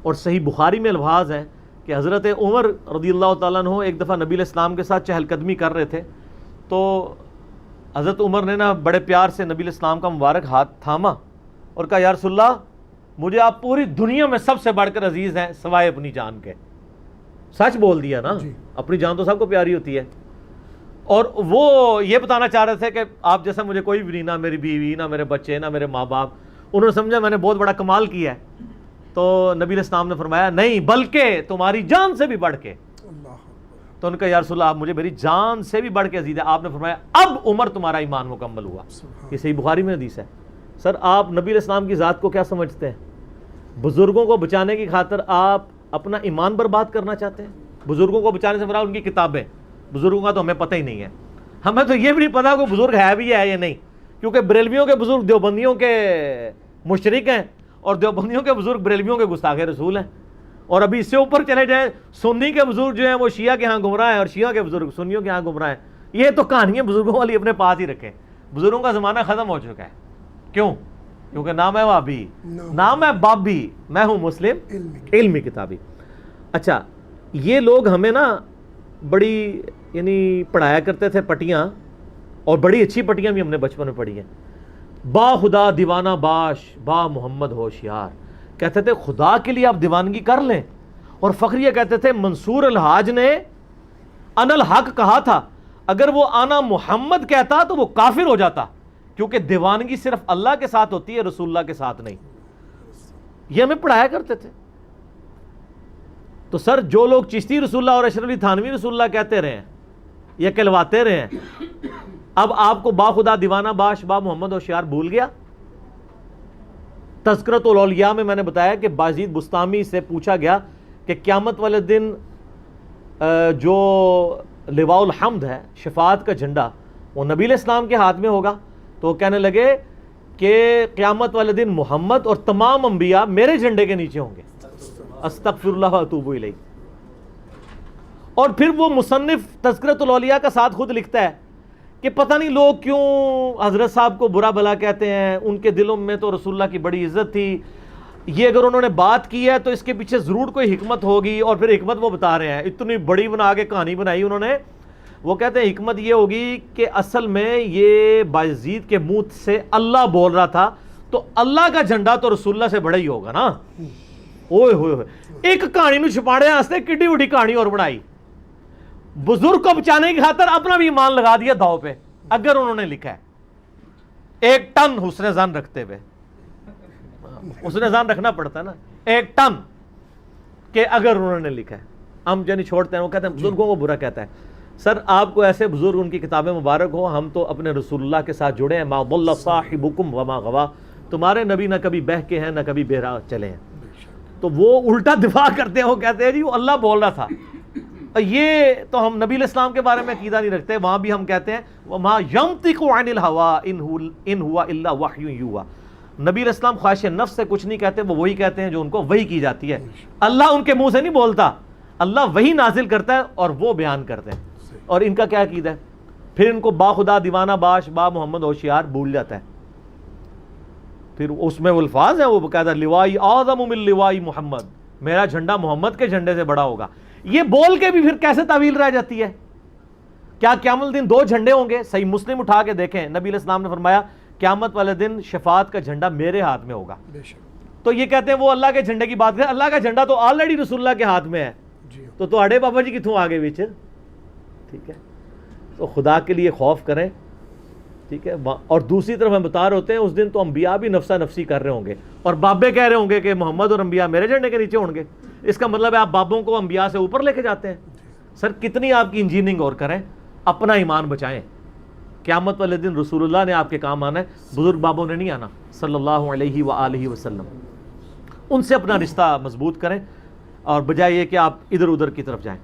اور صحیح بخاری میں الفاظ ہیں کہ حضرت عمر رضی اللہ تعالیٰ عنہ ایک دفعہ نبی علیہ السلام کے ساتھ چہل قدمی کر رہے تھے، تو حضرت عمر نے نا بڑے پیار سے نبی علیہ السلام کا مبارک ہاتھ تھاما اور کہا یا رسول اللہ مجھے آپ پوری دنیا میں سب سے بڑھ کر عزیز ہیں سوائے اپنی جان کے. سچ بول دیا نا، اپنی جان تو سب کو پیاری ہوتی ہے. اور وہ یہ بتانا چاہ رہے تھے کہ آپ جیسا مجھے کوئی بھی نہیں، نہ میری بیوی، نہ میرے بچے، نہ میرے ماں باپ. انہوں نے سمجھا میں نے بہت بڑا کمال کیا ہے. تو نبی علیہ السلام نے فرمایا نہیں بلکہ تمہاری جان سے بھی بڑھ کے. تو ان کا یا رسول اللہ آپ مجھے میری جان سے بھی بڑھ کے عزیز ہے. آپ نے فرمایا اب عمر تمہارا ایمان مکمل ہوا. یہ صحیح بخاری میں حدیث ہے. سر آپ نبی علیہ السلام کی ذات کو کیا سمجھتے ہیں؟ بزرگوں کو بچانے کی خاطر آپ اپنا ایمان برباد کرنا چاہتے ہیں؟ بزرگوں کو بچانے سے مراد ان کی کتابیں، بزرگوں کا تو ہمیں پتہ ہی نہیں ہے. ہمیں تو یہ بھی نہیں پتا کہ بزرگ ہے بھی ہے یا نہیں، کیونکہ بریلویوں کے بزرگ دیوبندیوں کے مشرک ہیں اور دیوبندیوں کے بزرگ بریلویوں کے گستاخ رسول ہیں. اور ابھی اس سے اوپر چلے جائیں سنی کے بزرگ جو ہیں وہ شیعہ کے ہاں گمراہ ہیں اور شیعہ کے بزرگ سنیوں کے ہاں گمراہ ہیں. یہ تو کہانیاں بزرگوں والی اپنے پاس ہی رکھیں. بزرگوں کا زمانہ ختم ہو چکا ہے. کیوں؟ کیونکہ نام ہے وابی، نام ہے بابی، میں ہوں مسلم علمی کتابی. اچھا یہ لوگ ہمیں نا بڑی یعنی پڑھایا کرتے تھے پٹیاں، اور بڑی اچھی پٹیاں بھی ہم نے بچپن میں پڑھی ہیں. با خدا دیوانہ باش با محمد ہوشیار. کہتے تھے خدا کے لیے آپ دیوانگی کر لیں. اور فخریہ کہتے تھے منصور الحاج نے ان الحق کہا تھا، اگر وہ آنا محمد کہتا تو وہ کافر ہو جاتا، کیونکہ دیوانگی صرف اللہ کے ساتھ ہوتی ہے رسول اللہ کے ساتھ نہیں. یہ ہمیں پڑھایا کرتے تھے. تو سر جو لوگ چشتی رسول اللہ اور اشرف علی تھانوی رسول اللہ کہتے رہے ہیں یا کہلواتے رہے ہیں، اب آپ کو با خدا دیوانہ باش با محمد ہوشیار بھول گیا. تذکرۃ الاولیاء میں نے بتایا کہ بازید بستامی سے پوچھا گیا کہ قیامت والے دن جو لواء الحمد ہے، شفاعت کا جھنڈا، وہ نبی علیہ السلام کے ہاتھ میں ہوگا. تو وہ کہنے لگے کہ قیامت والے دن محمد اور تمام انبیاء میرے جھنڈے کے نیچے ہوں گے. استغفر اللہ واتوب الیہ. اور پھر وہ مصنف تذکرۃ الاولیاء کا ساتھ خود لکھتا ہے کہ پتہ نہیں لوگ کیوں حضرت صاحب کو برا بھلا کہتے ہیں، ان کے دلوں میں تو رسول اللہ کی بڑی عزت تھی. یہ اگر انہوں نے بات کی ہے تو اس کے پیچھے ضرور کوئی حکمت ہوگی. اور پھر حکمت وہ بتا رہے ہیں، اتنی بڑی بنا کے کہانی بنائی انہوں نے. وہ کہتے ہیں حکمت یہ ہوگی کہ اصل میں یہ بایزید کے منہ سے اللہ بول رہا تھا، تو اللہ کا جھنڈا تو رسول اللہ سے بڑا ہی ہوگا نا. اوئے ہوئے ہوئے ایک کہانی نو چھپانے واسطے کڈی وڈی کہانی اور بنائی. بزرگ کو بچانے کی خاطر اپنا بھی ایمان لگا دیا داؤ پہ. اگر انہوں نے لکھا ہے 1 ٹن حسن ظن رکھتے ہوئے, حسن ظن رکھنا پڑتا ہے نا, 1 ٹن کہ اگر انہوں نے لکھا ہے, ہم یعنی چھوڑتے ہیں, وہ کہتے ہیں بزرگوں کو برا کہتا ہے. سر آپ کو ایسے بزرگ ان کی کتابیں مبارک ہو, ہم تو اپنے رسول اللہ کے ساتھ جڑے ہیں. ما ضل صاحبکم وما غوا, تمہارے نبی نہ کبھی بہہ کے ہیں نہ کبھی بہرا چلے ہیں. تو وہ الٹا دفاع کرتے ہیں, وہ کہتے ہیں جی وہ اللہ بول رہا تھا. یہ تو ہم نبی علیہ السلام کے بارے میں عقیدہ نہیں رکھتے, وہاں بھی ہم کہتے ہیں وما ینطق عن الہوی ان ہوا الا وحی یوحی. نبی علیہ السلام خواہش نفس سے کچھ نہیں کہتے, وہ وہی کہتے ہیں جو ان کو وحی کی جاتی ہے. اللہ ان کے منہ سے نہیں بولتا, اللہ وہی نازل کرتا ہے اور وہ بیان کرتے ہیں. اور ان کا کیا عقیدہ ہے, پھر ان کو با خدا دیوانہ باش با محمد ہوشیار بھول جاتا ہے. پھر اس میں وہ الفاظ ہیں, وہ باقاعدہ لوائی اعظم من لوائی محمد, میرا جھنڈا محمد کے جھنڈے سے بڑا ہوگا. یہ بول کے بھی پھر کیسے تعویل رہ جاتی ہے؟ کیا قیامت الدین 2 جھنڈے ہوں گے؟ صحیح مسلم اٹھا کے دیکھیں, نبی علیہ السلام نے فرمایا قیامت والے دن شفاعت کا جھنڈا میرے ہاتھ میں ہوگا. تو یہ کہتے ہیں وہ اللہ کے جھنڈے کی بات کریں, اللہ کا جھنڈا تو آلریڈی رسول اللہ کے ہاتھ میں ہے. تو اڑے بابا جی کتوں آگے بیچ, ٹھیک ہے. تو خدا کے لیے خوف کریں, ٹھیک ہے. اور دوسری طرف ہم بتا رہے ہوتے ہیں اس دن تو انبیاء بھی نفسا نفسی کر رہے ہوں گے, اور بابے کہہ رہے ہوں گے کہ محمد اور انبیاء میرے جھنڈے کے نیچے ہوں گے. اس کا مطلب ہے آپ بابوں کو انبیاء سے اوپر لے کے جاتے ہیں. سر کتنی آپ کی انجینئرنگ اور کریں, اپنا ایمان بچائیں. قیامت والے دن رسول اللہ نے آپ کے کام آنا ہے, بزرگ بابوں نے نہیں آنا صلی اللہ علیہ وآلہ وسلم. ان سے اپنا رشتہ مضبوط کریں اور بجائے یہ کہ آپ ادھر ادھر کی طرف جائیں.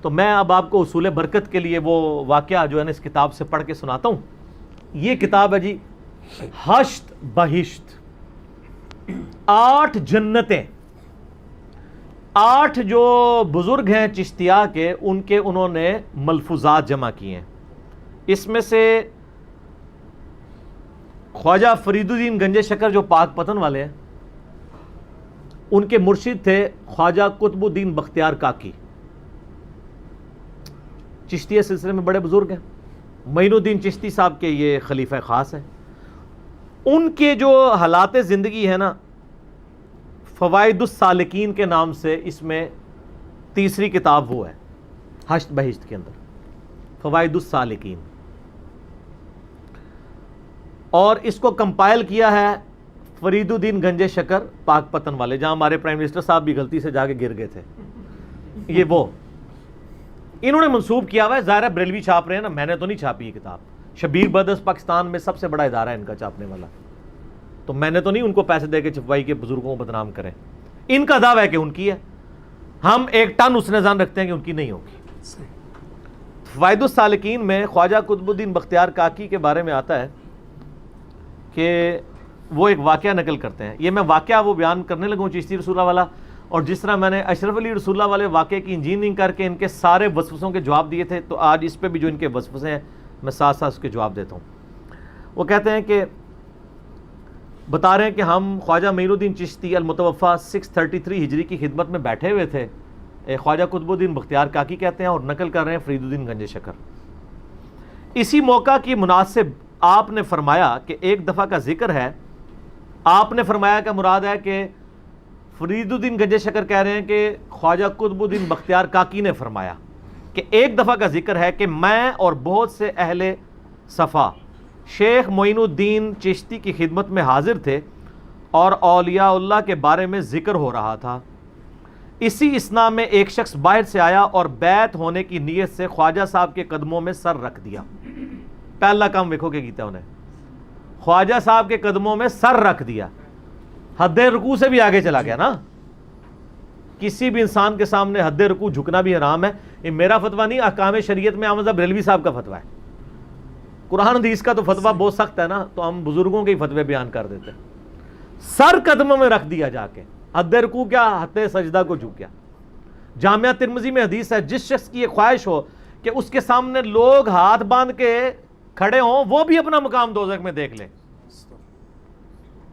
تو میں اب آپ کو اصول برکت کے لیے وہ واقعہ جو ہے نا اس کتاب سے پڑھ کے سناتا ہوں. یہ کتاب ہے جی ہشت بہشت, 8 جنتیں. 8 جو بزرگ ہیں چشتیہ کے, ان کے انہوں نے ملفوظات جمع کیے ہیں. اس میں سے خواجہ فرید الدین گنج شکر جو پاک پتن والے ہیں, ان کے مرشد تھے خواجہ قطب الدین بختیار کاکی. چشتیہ سلسلے میں بڑے بزرگ ہیں. معین الدین چشتی صاحب کے یہ خلیفہ خاص ہیں. ان کے جو حالات زندگی ہے نا, فوائد السالکین کے نام سے اس میں تیسری کتاب وہ ہے ہشت بہشت کے اندر, فوائد السالکین. اور اس کو کمپائل کیا ہے فرید الدین گنج شکر پاک پتن والے, جہاں ہمارے پرائم منسٹر صاحب بھی غلطی سے جا کے گر گئے تھے. یہ وہ انہوں نے منسوب کیا ہوا ہے. ظاہر ہے بریلوی چھاپ رہے ہیں نا, میں نے تو نہیں چھاپی یہ کتاب. شبیر برادرز پاکستان میں سب سے بڑا ادارہ ہے ان کا چھاپنے والا, تو میں نے تو نہیں ان کو پیسے دے کے چھپوائی کہ بزرگوں کو بدنام کریں. ان کا دعویٰ ہے کہ ان کی ہے, ہم 1 ٹن حسن ظن رکھتے ہیں کہ ان کی نہیں ہوگی. فوائد السالکین میں خواجہ قطب الدین بختیار کاکی کے بارے میں آتا ہے کہ وہ ایک واقعہ نقل کرتے ہیں. یہ میں واقعہ وہ بیان کرنے لگوں چشتی رسول اللہ والا, اور جس طرح میں نے اشرف علی رسول اللہ والے واقعے کی انجینئرنگ کر کے ان کے سارے وسوسوں کے جواب دیے تھے, تو آج اس پہ بھی جو ان کے وسوسے ہیں میں ساتھ ساتھ اس کے جواب دیتا ہوں. وہ کہتے ہیں کہ بتا رہے ہیں کہ ہم خواجہ معین الدین چشتی المتوفیٰ 633 ہجری کی خدمت میں بیٹھے ہوئے تھے. خواجہ قطب الدین بختیار کاکی کہتے ہیں, اور نقل کر رہے ہیں فرید الدین گنج شکر. اسی موقع کی مناسب آپ نے فرمایا کہ ایک دفعہ کا ذکر ہے. آپ نے فرمایا کا مراد ہے کہ فرید الدین گنج شکر کہہ رہے ہیں کہ خواجہ قطب الدین بختیار کاکی نے فرمایا کہ ایک دفعہ کا ذکر ہے کہ میں اور بہت سے اہل صفا شیخ معین الدین چشتی کی خدمت میں حاضر تھے اور اولیاء اللہ کے بارے میں ذکر ہو رہا تھا. اسی اثنا میں ایک شخص باہر سے آیا اور بیعت ہونے کی نیت سے خواجہ صاحب کے قدموں میں سر رکھ دیا. پہلا کام ویکھو کہ کیتا انہیں, خواجہ صاحب کے قدموں میں سر رکھ دیا. حد رکوع سے بھی آگے چلا گیا نا. کسی بھی انسان کے سامنے حد رکوع جھکنا بھی حرام ہے. یہ میرا فتویٰ نہیں, احکام شریعت میں احمد بریلوی صاحب کا فتویٰ ہے. قرآن حدیث کا تو فتویٰ بہت سخت ہے نا, تو ہم بزرگوں کے ہی فتوے بیان کر دیتے ہیں. سر قدموں میں رکھ دیا جا کے, حد رکوع کیا, حد سجدہ کو جھک گیا. جامعہ ترمذی میں حدیث ہے, جس شخص کی یہ خواہش ہو کہ اس کے سامنے لوگ ہاتھ باندھ کے کھڑے ہوں, وہ بھی اپنا مقام دوزخ میں دیکھ لے.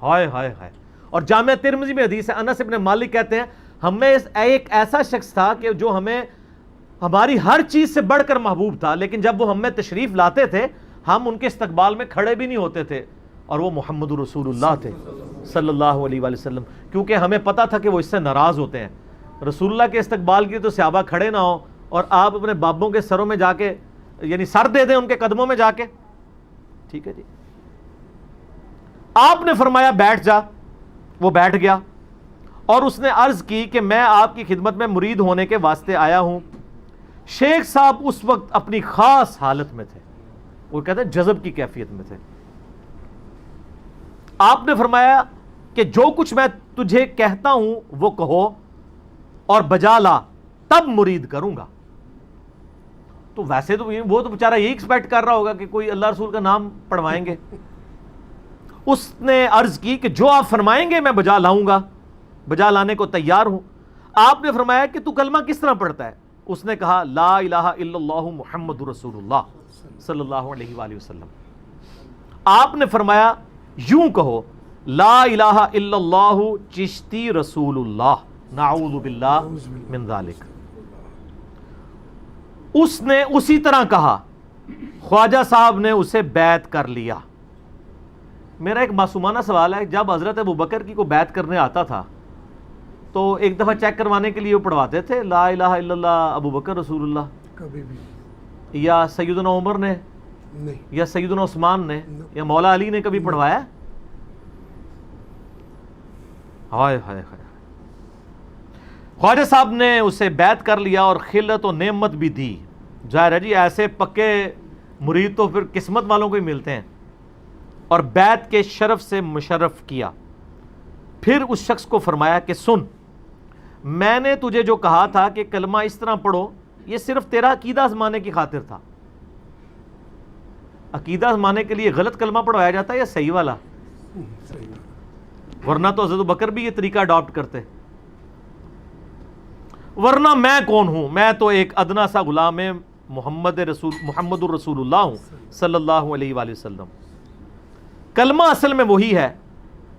ہائے ہائے ہائے. اور جامعہ ترمذی میں حدیث ہے, انس ابن مالک کہتے ہیں ہمیں ایک ایسا شخص تھا کہ جو ہمیں ہماری ہر چیز سے بڑھ کر محبوب تھا, لیکن جب وہ ہم میں تشریف لاتے تھے ہم ان کے استقبال میں کھڑے بھی نہیں ہوتے تھے, اور وہ محمد رسول اللہ تھے صلی اللہ علیہ وآلہ وسلم, کیونکہ ہمیں پتا تھا کہ وہ اس سے ناراض ہوتے ہیں. رسول اللہ کے استقبال کے تو صحابہ کھڑے نہ ہوں اور آپ اپنے بابوں کے سروں میں جا کے یعنی سر دے دیں ان کے قدموں میں جا کے. ٹھیک ہے جی. آپ نے فرمایا بیٹھ جا. وہ بیٹھ گیا اور اس نے عرض کی کہ میں آپ کی خدمت میں مرید ہونے کے واسطے آیا ہوں. شیخ صاحب اس وقت اپنی خاص حالت میں تھے, وہ کہتے ہیں جذب کی کیفیت میں تھے. آپ نے فرمایا کہ جو کچھ میں تجھے کہتا ہوں وہ کہو اور بجا لا, تب مرید کروں گا. تو ویسے تو وہ تو بیچارہ یہی ایکسپیکٹ کر رہا ہوگا کہ کوئی اللہ رسول کا نام پڑھوائیں گے. اس نے عرض کی کہ جو آپ فرمائیں گے میں بجا لاؤں گا, بجا لانے کو تیار ہوں. آپ نے فرمایا کہ تو کلمہ کس طرح پڑھتا ہے؟ اس نے کہا لا الہ الا اللہ محمد رسول اللہ صلی اللہ علیہ وآلہ وسلم. آپ نے فرمایا یوں کہو لا الہ الا اللہ چشتی رسول اللہ نعوذ باللہ من ذالک. اس نے اسی طرح کہا. خواجہ صاحب نے اسے بیعت کر لیا. میرا ایک معصومانہ سوال ہے, جب حضرت ابوبکر کی کو بیعت کرنے آتا تھا تو ایک دفعہ چیک کروانے کے لیے وہ پڑھواتے تھے لا الہ الا اللہ ابوبکر رسول اللہ؟ کبھی بھی یا سیدنا عمر نے نہیں, یا سیدنا عثمان نے یا مولا علی نے کبھی پڑھوایا؟ ہائے ہائے ہائے. خواجہ صاحب نے اسے بیعت کر لیا اور خلت و نعمت بھی دی. ظاہر ہے جی ایسے پکے مرید تو پھر قسمت والوں کو ہی ملتے ہیں. اور بیعت کے شرف سے مشرف کیا. پھر اس شخص کو فرمایا کہ سن, میں نے تجھے جو کہا تھا کہ کلمہ اس طرح پڑھو, یہ صرف تیرا عقیدہ آزمانے کی خاطر تھا. عقیدہ آزمانے کے لیے غلط کلمہ پڑھوایا جاتا ہے یا صحیح والا؟ ورنہ تو حضرت بکر بھی یہ طریقہ اڈاپٹ کرتے. ورنہ میں کون ہوں؟ میں تو ایک ادنا سا غلام محمد الرسول اللہ ہوں صلی اللہ علیہ وآلہ وسلم. کلمہ اصل میں وہی ہے,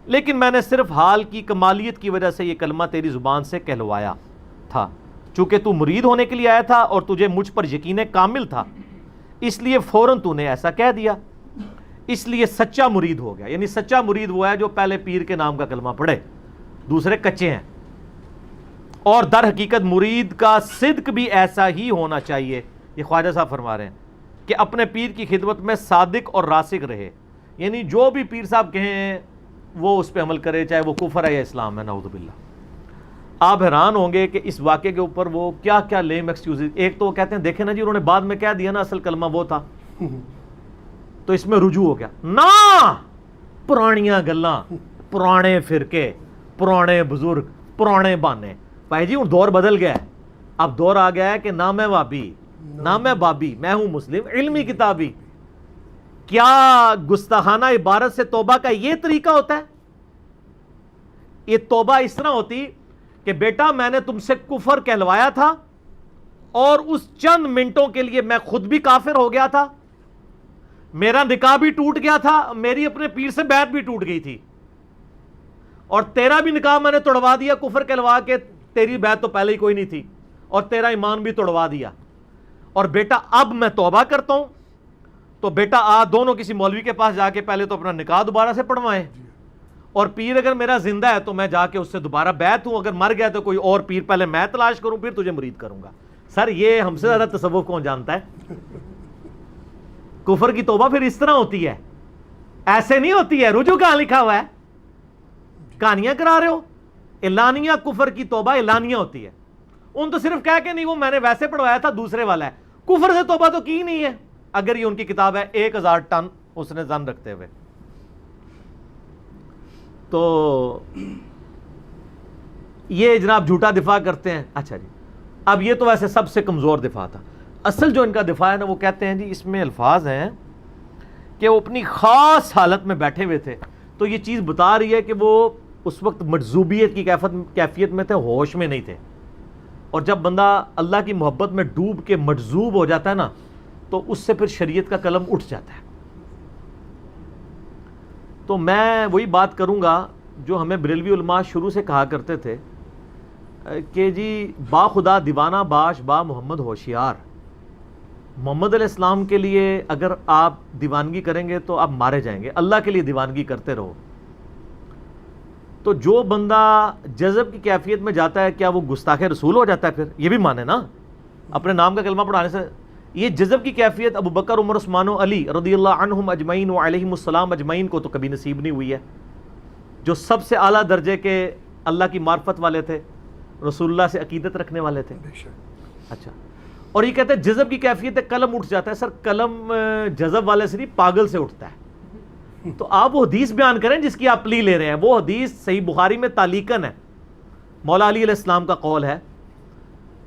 لیکن میں نے صرف حال کی کمالیت کی وجہ سے یہ کلمہ تیری زبان سے کہلوایا تھا. چونکہ تو مرید ہونے کے لیے آیا تھا اور تجھے مجھ پر یقین کامل تھا, اس لیے فوراً تو نے ایسا کہہ دیا. اس لیے سچا مرید ہو گیا. یعنی سچا مرید وہ ہے جو پہلے پیر کے نام کا کلمہ پڑھے, دوسرے کچے ہیں. اور در حقیقت مرید کا صدق بھی ایسا ہی ہونا چاہیے. یہ خواجہ صاحب فرما رہے ہیں کہ اپنے پیر کی خدمت میں صادق اور راسخ رہے. یعنی جو بھی پیر صاحب کہیں وہ اس پہ عمل کرے, چاہے وہ کفر ہے یا اسلام ہے, نعوذ باللہ. آپ حیران ہوں گے کہ اس واقعے کے اوپر وہ کیا کیا لیم ایکسکیوز. ایک تو وہ کہتے ہیں دیکھیں نا جی انہوں نے بعد میں کہہ دیا نا اصل کلمہ وہ تھا, تو اس میں رجوع ہو گیا. نہ, پرانیاں گلاں, پرانے فرقے, پرانے بزرگ, پرانے بانے. بھائی جی دور بدل گیا ہے. اب دور آ گیا ہے کہ نہ میں وابی نہ میں بابی, میں ہوں مسلم علمی کتابی. کیا گستاخانہ عبارت سے توبہ کا یہ طریقہ ہوتا ہے؟ یہ توبہ اس طرح ہوتی کہ بیٹا میں نے تم سے کفر کہلوایا تھا اور اس چند منٹوں کے لیے میں خود بھی کافر ہو گیا تھا, میرا نکاح بھی ٹوٹ گیا تھا, میری اپنے پیر سے بیعت بھی ٹوٹ گئی تھی, اور تیرا بھی نکاح میں نے توڑوا دیا کفر کہلوا کے, تیری بیعت تو پہلے ہی کوئی نہیں تھی, اور تیرا ایمان بھی توڑوا دیا. اور بیٹا اب میں توبہ کرتا ہوں, تو بیٹا دونوں کسی مولوی کے پاس جا کے پہلے تو اپنا نکاح دوبارہ سے پڑھوائیں, اور پیر اگر میرا زندہ ہے تو میں جا کے اس سے دوبارہ بیعت ہوں, اگر مر گیا تو کوئی اور پیر پہلے میں تلاش کروں پھر تجھے مرید کروں گا. سر یہ ہم سے زیادہ تصوف کون جانتا ہے؟ کفر کی توبہ پھر اس طرح ہوتی ہے, ایسے نہیں ہوتی ہے. رجوع کہاں لکھا ہوا ہے؟ کہانیاں کرا رہے ہو. اعلانیہ کفر کی توبہ اعلانیہ ہوتی ہے. ان تو صرف کہہ کے نہیں وہ میں نے ویسے پڑھوایا تھا دوسرے والا ہے. کفر سے توبہ تو کی نہیں ہے, اگر یہ ان کی کتاب ہے 1000 ٹن اس نے زن رکھتے ہوئے. تو یہ جناب جھوٹا دفاع کرتے ہیں. اچھا جی, اب یہ تو ویسے سب سے کمزور دفاع تھا. اصل جو ان کا دفاع ہے نا, وہ کہتے ہیں جی اس میں الفاظ ہیں کہ وہ اپنی خاص حالت میں بیٹھے ہوئے تھے. تو یہ چیز بتا رہی ہے کہ وہ اس وقت مجذوبیت کی کیفیت میں تھے, ہوش میں نہیں تھے. اور جب بندہ اللہ کی محبت میں ڈوب کے مجذوب ہو جاتا ہے نا, تو اس سے پھر شریعت کا قلم اٹھ جاتا ہے. تو میں وہی بات کروں گا جو ہمیں بریلوی علماء شروع سے کہا کرتے تھے کہ جی با خدا دیوانہ باش با محمد ہوشیار. محمد علیہ السلام کے لیے اگر آپ دیوانگی کریں گے تو آپ مارے جائیں گے, اللہ کے لیے دیوانگی کرتے رہو. تو جو بندہ جذب کی کیفیت میں جاتا ہے کیا وہ گستاخ رسول ہو جاتا ہے؟ پھر یہ بھی مانے نا, اپنے نام کا کلمہ پڑھانے سے. یہ جذب کی کیفیت ابو بکر، عمر، عثمان و علی رضی اللہ عنہم اجمعین و علیہم السلام اجمعین کو تو کبھی نصیب نہیں ہوئی ہے، جو سب سے اعلیٰ درجے کے اللہ کی معرفت والے تھے، رسول اللہ سے عقیدت رکھنے والے تھے. اچھا، اور یہ کہتے ہیں جذب کی کیفیت ہے، قلم اٹھ جاتا ہے. سر قلم جذب والے سے نہیں، پاگل سے اٹھتا ہے. تو آپ وہ حدیث بیان کریں جس کی آپ پلی لے رہے ہیں. وہ حدیث صحیح بخاری میں تعلیقاً ہے، مولا علی علیہ السلام کا قول ہے.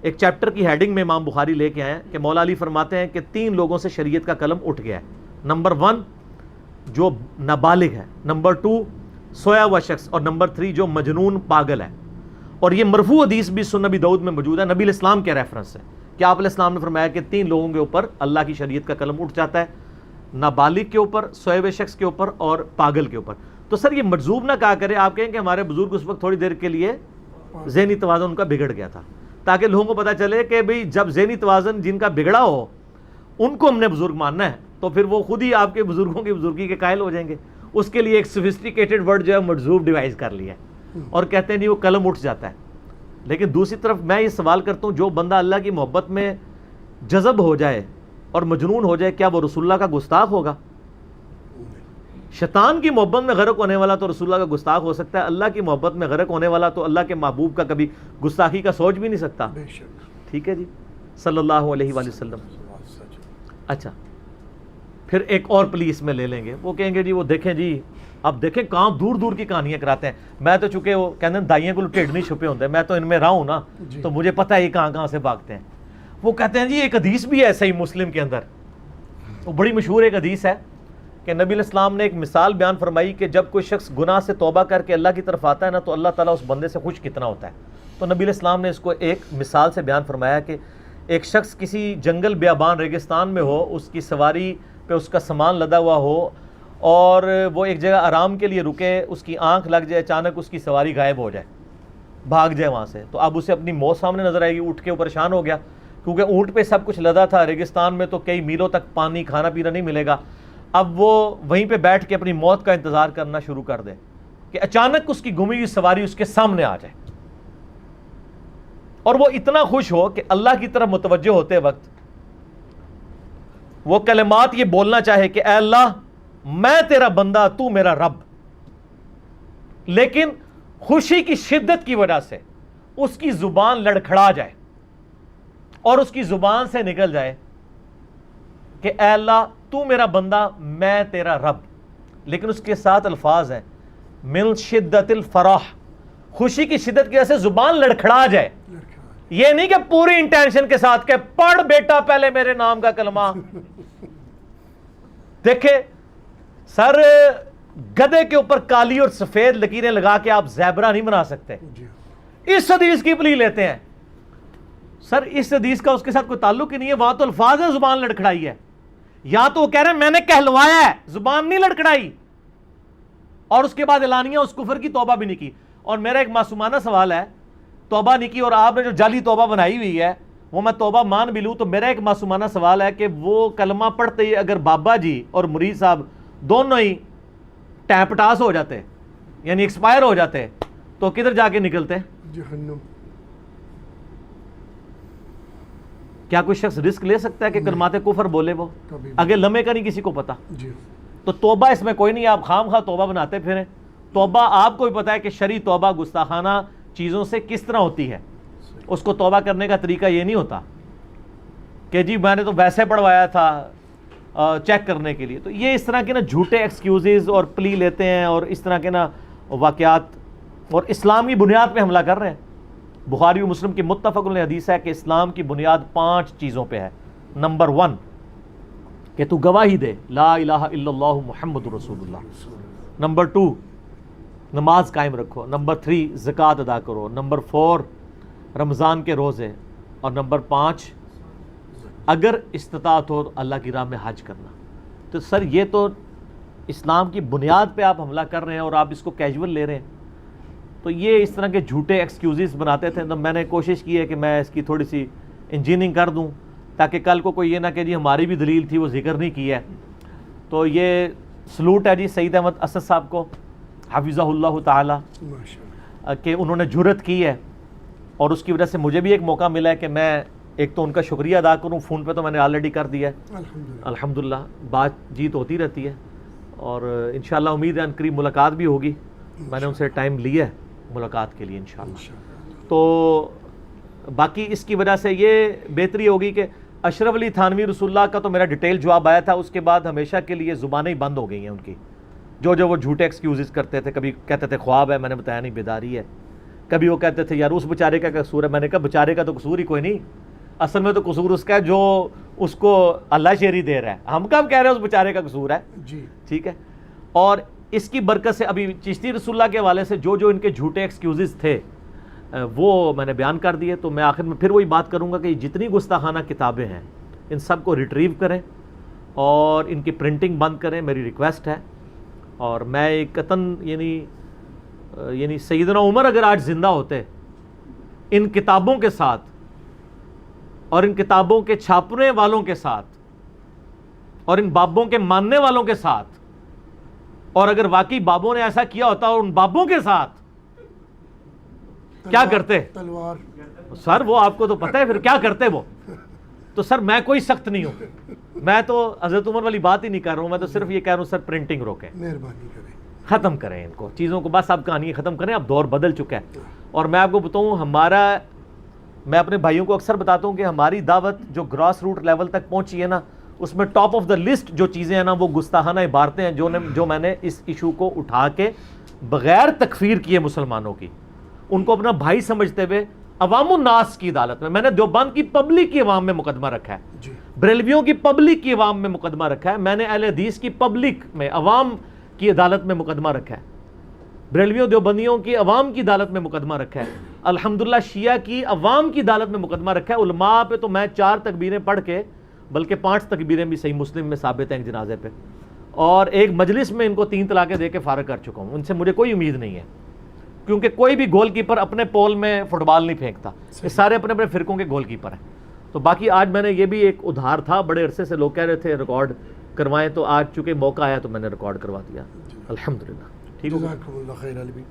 ایک چیپٹر کی ہیڈنگ میں امام بخاری لے کے آئے ہیں کہ مولا علی فرماتے ہیں کہ 3 لوگوں سے شریعت کا قلم اٹھ گیا ہے. نمبر 1 جو نابالغ ہے، نمبر 2 سویا ہوا شخص، اور نمبر 3 جو مجنون پاگل ہے. اور یہ مرفوع حدیث بھی سنن ابی داؤد میں موجود ہے، نبی علیہ السلام کے ریفرنس ہے کہ آپ علیہ السلام نے فرمایا کہ 3 لوگوں کے اوپر اللہ کی شریعت کا قلم اٹھ جاتا ہے، نابالغ کے اوپر، سوئے ہوئے شخص کے اوپر اور پاگل کے اوپر. تو سر یہ مجذوب نہ کہا کرے. آپ کہیں کہ ہمارے بزرگ اس وقت تھوڑی دیر کے لیے ذہنی توازن ان کا بگڑ گیا تھا، تاکہ لوگوں کو پتہ چلے کہ بھئی جب ذہنی توازن جن کا بگڑا ہو ان کو ہم نے بزرگ ماننا ہے، تو پھر وہ خود ہی آپ کے بزرگوں کی بزرگی کے قائل ہو جائیں گے. اس کے لیے ایک سوفسٹیکیٹڈ ورڈ جو ہے مجذوب ڈیوائز کر لیا ہے اور کہتے ہیں نہیں وہ قلم اٹھ جاتا ہے. لیکن دوسری طرف میں یہ سوال کرتا ہوں، جو بندہ اللہ کی محبت میں جذب ہو جائے اور مجنون ہو جائے، کیا وہ رسول اللہ کا گستاخ ہوگا؟ شیطان کی محبت میں غرق ہونے والا تو رسول اللہ کا گستاخ ہو سکتا ہے، اللہ کی محبت میں غرق ہونے والا تو اللہ کے محبوب کا کبھی گستاخی کا سوچ بھی نہیں سکتا. ٹھیک ہے جی، صلی اللہ علیہ وآلہ وسلم. اچھا، پھر ایک اور پلیس میں لے لیں گے. وہ کہیں گے جی وہ دیکھیں جی، اب دیکھیں کہاں دور دور کی کہانیاں کراتے ہیں. میں تو چونکہ وہ کہتے ہیں دائیاں کو ٹھیڈ نہیں چھپے ہوتے، میں تو ان میں رہا ہوں نا، تو مجھے پتہ ہے یہ کہاں کہاں سے بھاگتے ہیں. وہ کہتے ہیں جی ایک حدیث بھی ہے صحیح مسلم کے اندر، وہ بڑی مشہور ایک حدیث ہے کہ نبی علیہ السلام نے ایک مثال بیان فرمائی کہ جب کوئی شخص گناہ سے توبہ کر کے اللہ کی طرف آتا ہے نا، تو اللہ تعالیٰ اس بندے سے خوش کتنا ہوتا ہے. تو نبی علیہ السلام نے اس کو ایک مثال سے بیان فرمایا کہ ایک شخص کسی جنگل بیابان ریگستان میں ہو، اس کی سواری پہ اس کا سامان لدا ہوا ہو، اور وہ ایک جگہ آرام کے لیے رکے، اس کی آنکھ لگ جائے، اچانک اس کی سواری غائب ہو جائے، بھاگ جائے وہاں سے. تو اب اسے اپنی موت سامنے نظر آئے گی. اٹھ کے وہ پریشان ہو گیا، کیونکہ اونٹ پہ سب کچھ لدا تھا، ریگستان میں تو کئی میلوں تک پانی کھانا پینا نہیں ملے گا. اب وہ وہیں پہ بیٹھ کے اپنی موت کا انتظار کرنا شروع کر دے کہ اچانک اس کی گمی ہوئی سواری اس کے سامنے آ جائے، اور وہ اتنا خوش ہو کہ اللہ کی طرف متوجہ ہوتے وقت وہ کلمات یہ بولنا چاہے کہ اے اللہ میں تیرا بندہ، تو میرا رب. لیکن خوشی کی شدت کی وجہ سے اس کی زبان لڑکھڑا جائے اور اس کی زبان سے نکل جائے کہ اے اللہ تو میرا بندہ، میں تیرا رب. لیکن اس کے ساتھ الفاظ ہیں من شدت الفرح، خوشی کی شدت کی وجہ سے زبان لڑکھڑا جائے. یہ نہیں کہ پوری انٹینشن کے ساتھ کہ پڑھ بیٹا پہلے میرے نام کا کلمہ. دیکھیں سر، گدے کے اوپر کالی اور سفید لکیریں لگا کے آپ زیبرا نہیں بنا سکتے. اس حدیث کی پلی لیتے ہیں. سر اس حدیث کا اس کے ساتھ کوئی تعلق ہی نہیں ہے. وہاں تو الفاظ ہے زبان لڑکھڑائی ہے، یا تو وہ کہہ رہے ہیں میں نے کہلوایا ہے، زبان نہیں لڑکھڑائی، اور اس کے بعد اعلانیہ اس کفر کی توبہ بھی نہیں کی. اور میرا ایک معصومانہ سوال ہے، توبہ نہیں کی اور آپ نے جو جعلی توبہ بنائی ہوئی ہے وہ میں توبہ مان بھی لوں، تو میرا ایک معصومانہ سوال ہے کہ وہ کلمہ پڑھتے ہی اگر بابا جی اور مرید صاحب دونوں ہی ٹیپٹاس ہو جاتے، یعنی ایکسپائر ہو جاتے، تو کدھر جا کے نکلتے؟ جہنم. کیا کوئی شخص رسک لے سکتا ہے کہ کلمات کفر بولے وہ اگے لمحے کا نہیں کسی کو پتا؟ تو توبہ اس میں کوئی نہیں، آپ خام خواہ توبہ بناتے پھریں. توبہ آپ کو بھی پتا ہے کہ شرعی توبہ گستاخانہ چیزوں سے کس طرح ہوتی ہے. اس کو توبہ کرنے کا طریقہ یہ نہیں ہوتا کہ جی میں نے تو ویسے پڑھوایا تھا چیک کرنے کے لیے. تو یہ اس طرح کے نا جھوٹے ایکسکیوزز اور پلی لیتے ہیں اور اس طرح کے نا واقعات، اور اسلام کی بنیاد پہ حملہ کر رہے ہیں. بخاری و مسلم کی متفق علیہ حدیث ہے کہ اسلام کی بنیاد 5 چیزوں پہ ہے. نمبر 1 کہ تو گواہی دے لا الہ الا اللہ محمد رسول اللہ. نمبر 2 نماز قائم رکھو. نمبر 3 زکوٰۃ ادا کرو. نمبر 4 رمضان کے روزے. اور نمبر 5 اگر استطاعت ہو تو اللہ کی راہ میں حج کرنا. تو سر یہ تو اسلام کی بنیاد پہ آپ حملہ کر رہے ہیں اور آپ اس کو کیجول لے رہے ہیں. تو یہ اس طرح کے جھوٹے ایکسکیوزز بناتے تھے. تو میں نے کوشش کی ہے کہ میں اس کی تھوڑی سی انجینئرنگ کر دوں تاکہ کل کو کوئی یہ نہ کہ جی ہماری بھی دلیل تھی وہ ذکر نہیں کی ہے. تو یہ سلوٹ ہے جی سعید احمد اسد صاحب کو حفظہ اللہ تعالی کہ انہوں نے جرأت کی ہے، اور اس کی وجہ سے مجھے بھی ایک موقع ملا ہے کہ میں ایک تو ان کا شکریہ ادا کروں، فون پہ تو میں نے آلریڈی کر دیا ہے، الحمدللہ الحمدللہ بات چیت ہوتی رہتی ہے، اور انشاءاللہ امید ہے ان قریب ملاقات بھی ہوگی، میں نے ان سے ٹائم لیا ہے ملاقات کے لیے انشاءاللہ۔ تو باقی اس کی وجہ سے یہ بہتری ہوگی کہ اشرف علی تھانوی رسول اللہ کا تو میرا ڈیٹیل جواب آیا تھا، اس کے بعد ہمیشہ کے لیے زبانیں ہی بند ہو گئی ہیں ان کی، جو وہ جھوٹے ایکسکیوزز کرتے تھے، کبھی کہتے تھے خواب ہے، میں نے بتایا نہیں بیداری ہے، کبھی وہ کہتے تھے یار اس بیچارے کا قصور ہے، میں نے کہا بیچارے کا تو قصور ہی کوئی نہیں، اصل میں تو قصور اس کا ہے جو اس کو اللہ شیری دے رہا ہے، ہم کب کہہ رہے ہیں اس بیچارے کا قصور ہے، جی ٹھیک ہے۔ اور اس کی برکت سے ابھی چشتی رسول اللہ کے حوالے سے جو ان کے جھوٹے ایکسکیوزز تھے وہ میں نے بیان کر دیے، تو میں آخر میں پھر وہی بات کروں گا کہ جتنی گستاخانہ کتابیں ہیں ان سب کو ریٹریو کریں اور ان کی پرنٹنگ بند کریں، میری ریکویسٹ ہے۔ اور میں ایک قطن یعنی سیدنا عمر اگر آج زندہ ہوتے ان کتابوں کے ساتھ اور ان کتابوں کے چھاپنے والوں کے ساتھ اور ان بابوں کے ماننے والوں کے ساتھ، اور اگر واقعی بابوں نے ایسا کیا ہوتا اور ان بابوں کے ساتھ کیا کرتے تلوار سر، وہ آپ کو تو پتہ ہے پھر کیا کرتے وہ، تو سر میں کوئی سخت نہیں ہوں، میں تو حضرت عمر والی بات ہی نہیں کر رہا ہوں، میں تو صرف یہ کہہ رہا ہوں سر پرنٹنگ روکیں، مہربانی کریں، ختم کریں ان کو چیزوں کو، بس اب کہانی ختم کریں، اب دور بدل چکا ہے۔ اور میں آپ کو بتاؤں میں اپنے بھائیوں کو اکثر بتاتا ہوں کہ ہماری دعوت جو گراس روٹ لیول تک پہنچی ہے نا، اس میں ٹاپ آف دا لسٹ جو چیزیں ہیں نا وہ گستاخانہ عبارتیں ہیں جو میں نے اس ایشو کو اٹھا کے بغیر تکفیر کیے مسلمانوں کی، ان کو اپنا بھائی سمجھتے ہوئے عوام الناس کی عدالت میں، میں نے دیوبند کی پبلک کی عوام میں مقدمہ رکھا ہے، بریلویوں کی پبلک کی عوام میں مقدمہ رکھا ہے، میں نے اہل حدیث کی پبلک میں عوام کی عدالت میں مقدمہ رکھا ہے، بریلویوں دیوبندیوں کی عوام کی عدالت میں مقدمہ رکھا ہے، الحمدللہ شیعہ کی عوام کی عدالت میں مقدمہ رکھا ہے، علماء پہ تو میں 4 تکبیریں پڑھ کے، بلکہ 5 تکبیریں بھی صحیح مسلم میں ثابت ہیں ایک جنازے پہ، اور ایک مجلس میں ان کو 3 طلاقیں دے کے فارغ کر چکا ہوں، ان سے مجھے کوئی امید نہیں ہے، کیونکہ کوئی بھی گول کیپر اپنے پول میں فٹ بال نہیں پھینکتا، یہ سارے اپنے اپنے فرقوں کے گول کیپر ہیں۔ تو باقی آج میں نے یہ بھی ایک ادھار تھا، بڑے عرصے سے لوگ کہہ رہے تھے ریکارڈ کروائیں، تو آج چونکہ موقع آیا تو میں نے ریکارڈ کروا دیا، الحمدللہ، ٹھیک ہو گیا۔ جزاکم اللہ خیر علی بھائی۔